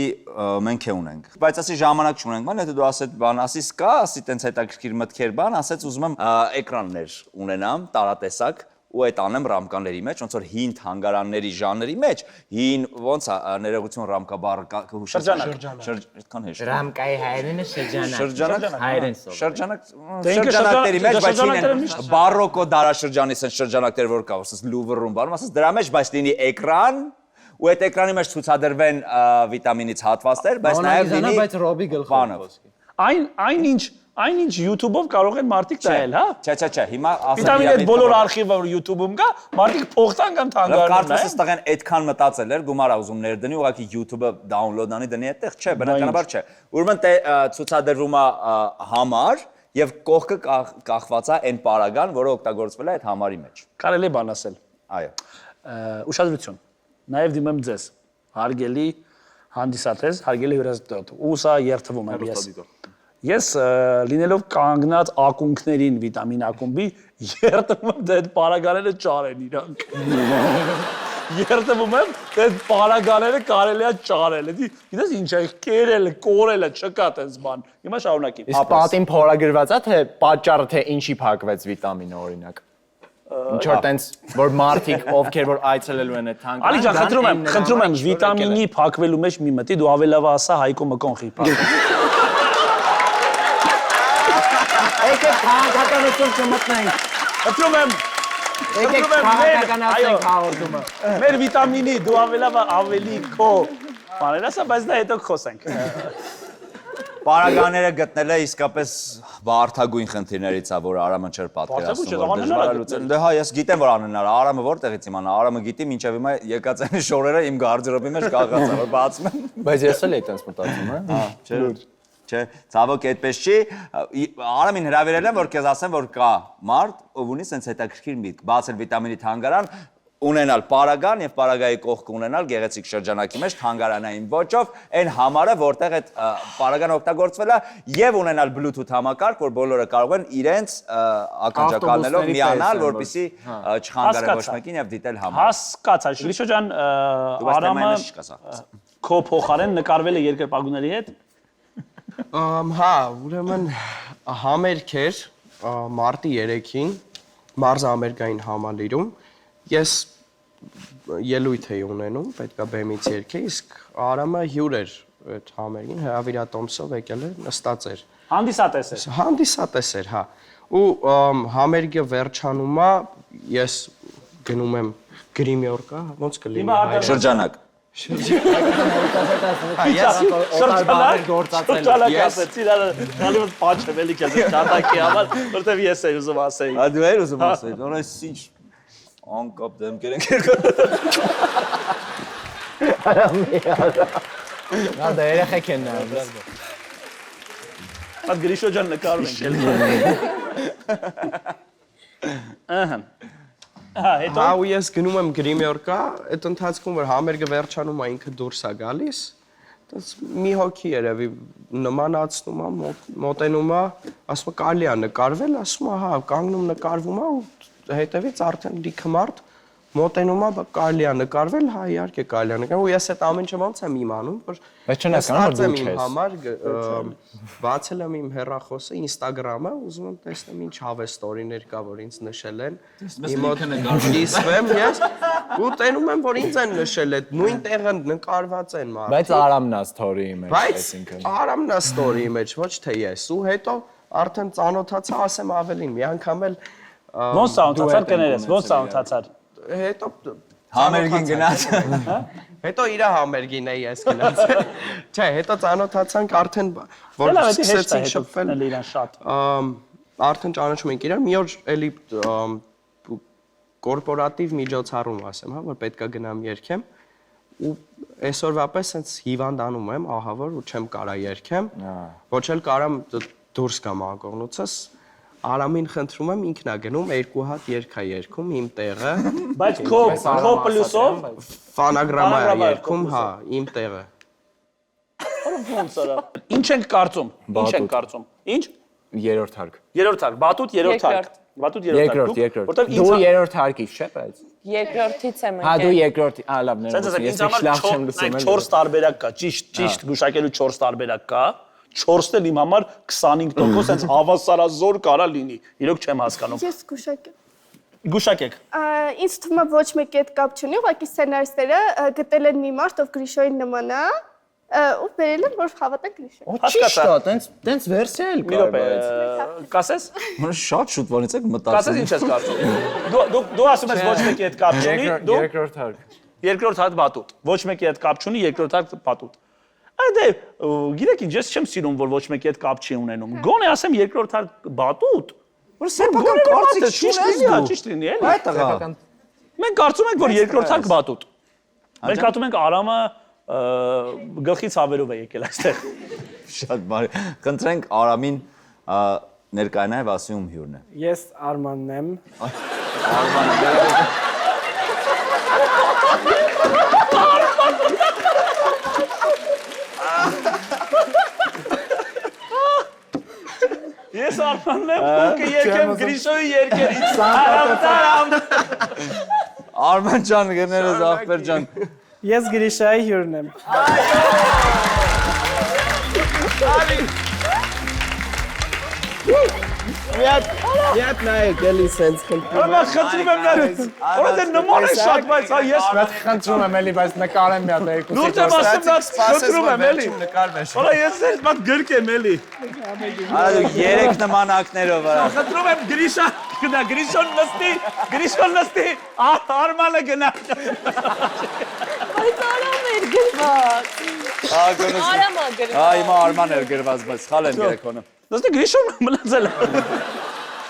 մենք է ունենք։ Բայց ասի ժամանակ չունենք, ման հետո դու ասեց բան, ասի սկա, ասի տենց հետաքրքիր մտքեր բան, ասեց ուզում եմ էկրաններ ունենամ, տարատեսակ ու այդ անեմ ռամկաների մեջ, ոնց որ հին թանգարանների ժանրի մեջ, հին ոնց է ներողություն ռամկա բառը կհուշես։ Այդքան հեշտ։ Ռամկայի հայերենը շրջանակ։ Շրջանակների մեջ, բայց հին բարոկո դարաշրջանի շրջանակներ որ կա, ասես Լուվրում բանում, ասես դրա մեջ, բայց լինի էկրան ու այդ էկրանի մեջ ցուցադրվեն վիտամինից հատվածներ, բայց նաև լինի բայց Ռոբի գլխով։ Այնինչ YouTube-ով կարող են մարդիկ տալ, հա։ Չէ, հիմա ասեմ։ Վիտամինի այդ բոլոր արխիվը որ YouTube-ում կա, մարդիկ փոխտան կամ թանգարանում կարծես այստեղեն այդքան մտածել էր, գումար ա ուզում ներդնի, ուղղակի YouTube-ը download անի դնի այդտեղ, չէ, բնականաբար չէ։ Ուրեմն ցուցադրվում է համար եւ կողքը կախված է այն պարագան, որը օգտագործվել է այդ համարի մեջ։ Կարելի է բան ասել։ Այո։ Ուշադրություն։ Նաև դիմեմ ձեզ, հարգելի հանդիսատես, հարգելի հյուրասեր, ուսա երթվում եմ ես։ Ես լինելով կանգնած ակունքներին վիտամին ակումբի երթվում եմ դե այդ պարագաները ճարեն իրանք։ Երթվում եմ դե այդ պարագաները կարելի է ճարել։ Գիտես ինչ է, կերելը, կորելը չկա տես բան։ Հիմա շարունակի։ Իսկ պատին փորագրված է թե պատճառը թե ինչի փակվեց վիտամինը օրինակ։ Ինչ որ տենց որ մարդիկ ովքեր որ այցելելու են այդ թանգարան։ Ալի ջան, խնդրում եմ վիտամինի փակվելու մեջ մի մտի, դու ավելի լավ ասա Հայկո Մկոնխի փակ։ Եկեք քաղաքականություն չմտնենք։ Խնդրում եմ Եկեք քաղաքականացնենք հաղորդումը։ մեր վիտամինի դու ավելի քո բաներ ասա, բայց դա հետո խոսենք։ Պարագաները գտնելը իսկապես բարթագույն խնդիրներից է, որ Արամը չէր պատկերացնում, որ դժվար է լուծել։ Դե հա, ես գիտեմ, որ անհնար է, Արամը որտեղից իմանա, Արամը գիտի, մինչև հիմա եկած այն շորերը իմ գարդերոբի մեջ կախած է, որ բացում եմ։ Բայց ես էլ այդպես մտածում եմ, հա։ Չէ, ցավոք այդպես չի։ Արամին հրավիրել եմ, որ քեզ ասեմ, որ կա մարդ, ով ունի sense հետաքրքիր միտք, բացել վիտամինի թանգարան, ունենալ պարագան եւ պարագայի կողք ունենալ գեղեցիկ շրջանակի մեջ թանգարանային ոճով, այն համարը, որտեղ այդ պարագան օգտագործվել է եւ ունենալ Bluetooth համակարգ, որ բոլորը կարող են իրենց ականջակալներով միանալ, որպեսզի չխանգարեն ոչ մեկին եւ դիտել համարը։ Հասկացա, Գրիշո ջան, Արամը քո փոխարեն նկարվել է երկրպագուների հետ։ Հա, ուրեմն համերգ էր մարտի 3-ին մարզամերգային համալիրում։ Ես ելույթ էի ունենում, պետքա բեմից երգե, իսկ Արամը հյուր էր այդ համերգին, հրավիրատոմսով եկել էր, նստած էր։ Հանդիսատես էր։ Հանդիսատես էր, հա։ Ու համերգը վերջանում է, ես գնում եմ գրիմյորկա, ոնց կլինի հայ։ Շրջանակ։ Շրջանակ պատճեմ էլի քեզ ճատակի համար, որտեվ ես էի ուզում ասեի։ Ա դու էլ ուզում ասեի, որպես ինչ անկապ դեմքեր են երկու։ Նա դա երեխեք են նայում։ Այդ Գրիշո ջան նկարում ենք էլի։ Ահա։ Հետո հա ու ես գնում եմ գրիմյորկա, այդ ընթացքում որ համերգը վերջանում է ինքը դուրս է գալիս, այդպես մի հոգի երևի նմանացնում է, մոտենում է, ասում է կարելի է նկարվել, ասում է հա, կանգնում նկարվում է ու հետևից արդեն լիքը մարդ մոտենում է, կարելի է նկարվել, հա իհարկե կարելի է նկարվել, ու ես այդ ամեն ինչը ոնց եմ իմանում, որ Բայց չնայած իմ համար բացել եմ իմ հեռախոսը, Instagram-ը, ուզում եմ տեսնեմ ինչ հավես ստորիներ կա, որ ինձ նշել են։ Իմ մոտ նկարվեմ ես, ու տենում եմ, որ ինձ են նշել, այդ նույն տեղը նկարված են մարդիկ։ Բայց Արամն է story-ի մեջ, Բայց Արամն է story-ի մեջ, ոչ թե ես, ու հետո արդեն ծանոթացա, ասեմ ավելին, մի անգամ էլ ոնց ծանոթացար կներես, ոնց ծանոթացար։ հետո Համերգին գնաց։ Հետո իր համերգին էի ես գնացել։ Չէ, հետո ծանոթացանք արդեն որ սկսեցինք շփվել։ Իրան շատ։ Արդեն ճանաչում ենք իրար, մի օր էլի կորպորատիվ միջոցառում ասեմ, հա, որ պետքա գնամ երգեմ ու այսօրվա պես sense հիվանդանում եմ, ահա որ ու չեմ կարա երգեմ։ Ոչ էլ կարամ դուրս գամ ակողնուցս։ Արամին խնդրում եմ ինքն է գնում երկու հատ երգա երգում իմ տեղը։ Բայց քո պլյուսով ֆանագրամա է երգում, հա, իմ տեղը։ ոնց արա։ Ինչ ենք կարծում։ Ինչ ենք կարծում։ Ինչ։ երրորդ հարկ։ Երրորդ հարկ, Բատուտ երրորդ հարկ։ Բատուտ երրորդ հարկ։ Երկրորդ։ Որտեվ Դու երրորդ հարկից չէ՞ բայց։ Երկրորդից եմ Հա դու եկել։ երկրորդ, լավ ներողություն, ես լավ չեմ լսում։ 4 տարբերակ կա, ճիշտ գուշակելու 4 տարբերակ կա։ 4-ն էլ իմ համար 25% հենց հավասարազոր կարա լինի։ Իրոք չեմ հասկանում։ Ես գուշակեմ։ Գուշակեք։ Ինձ թվում է ոչ մեկի հետ կապ չունի, ուղղակի սցենարիստերը գտել են մի մարդ, ով Գրիշոյին նման է, ու բերել են, որ հավատան Գրիշոյին։ Ճիշտ է, տենց վերսիա էլ Մի կա, րոպե, կասես։ Մոտ շատ շուտ որից եք Կասես մտածում։ ինչ ես կարծում։ Դու ասում ես ոչ մեկի հետ կապ չունի, դու երկրորդ հարկ։ երկրորդ հատ Բատուտ։ Ոչ մեկի հետ կապ չունի, երկրորդ հատ Բատուտ։ Այդե, գիտեք ինչ, ես չեմ սիրում, որ ոչ մեկի հետ կապ չի ունենում։ Գոնե ասեմ երկրորդ հատ Բատուտ, որ սեփական կարծիք ճիշտ լինի, էլի։ Այդ տղա։ Մենք կարծում ենք, որ երկրորդ հատ Բատուտ։ Մենք կարծում ենք Արամը գլխից հավերով է եկել այստեղ։ Շատ բարի։ Խնդրենք Արամին ներկայանա եւ ասի ում հյուրն է։ Ես Արմանն եմ։ Ես Արմանն եմ, ու կերկեմ Գրիշոյի երկերից։ Արամ։ Արման ջան, գներես ախպեր ջան։ Ես Գրիշայի հյուրն եմ։ Միատ նայեք, էլի սենց խնդրում եմ։ Արամ խնդրում եմ նրանց։ Որովհետեւ նման է շատ, բայց հա ես Բայց խնդրում եմ էլի, բայց նկարեմ մի հատ երկուսի։ Դուրս եմ ասում նա խնդրում եմ էլի։ նկարվես։ Որա ես ես մատ գրկեմ էլի։ Արա դու երեք նմանակներով արա։ Խնդրում եմ Գրիշա, գնա Գրիշոն նստի, Արմանը գնա։ Բայց Արամն էր գրված։ Արամը գրված։ Հա, հիմա Արման էր գրված, բայց սխալ եմ երեքոնը։ Նստի Գրիշոն մնացել է։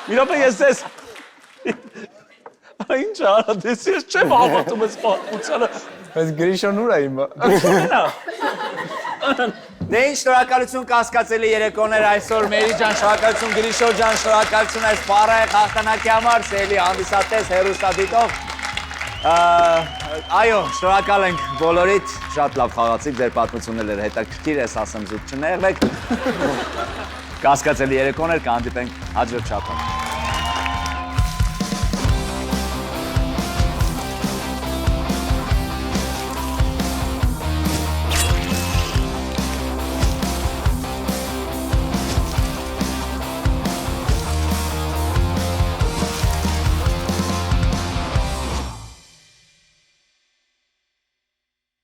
Մի րոպե ես ես։ Ինչ արա, դες ես չեմ հավատում այս պատմությանը։ Բայց Գրիշոն ուր է իմը։ Գնա։ Դե ինչ շնորհակալություն կասկածելի երեկոներ այսօր Մերի ջան, շնորհակալություն Գրիշո ջան, շնորհակալություն այս պարայ հաղթանակի համար, Սելի հանդիսատես հերոստադիտող։ Այո, շնորհակալ ենք բոլորիդ, շատ լավ խաղացիք, ձեր պատմությունն էր հետաքրքիր, ես ասեմ զուտ չներվեք։ Կասկածելի երեկոներ, կհանդիպենք հաջորդ շաբաթ։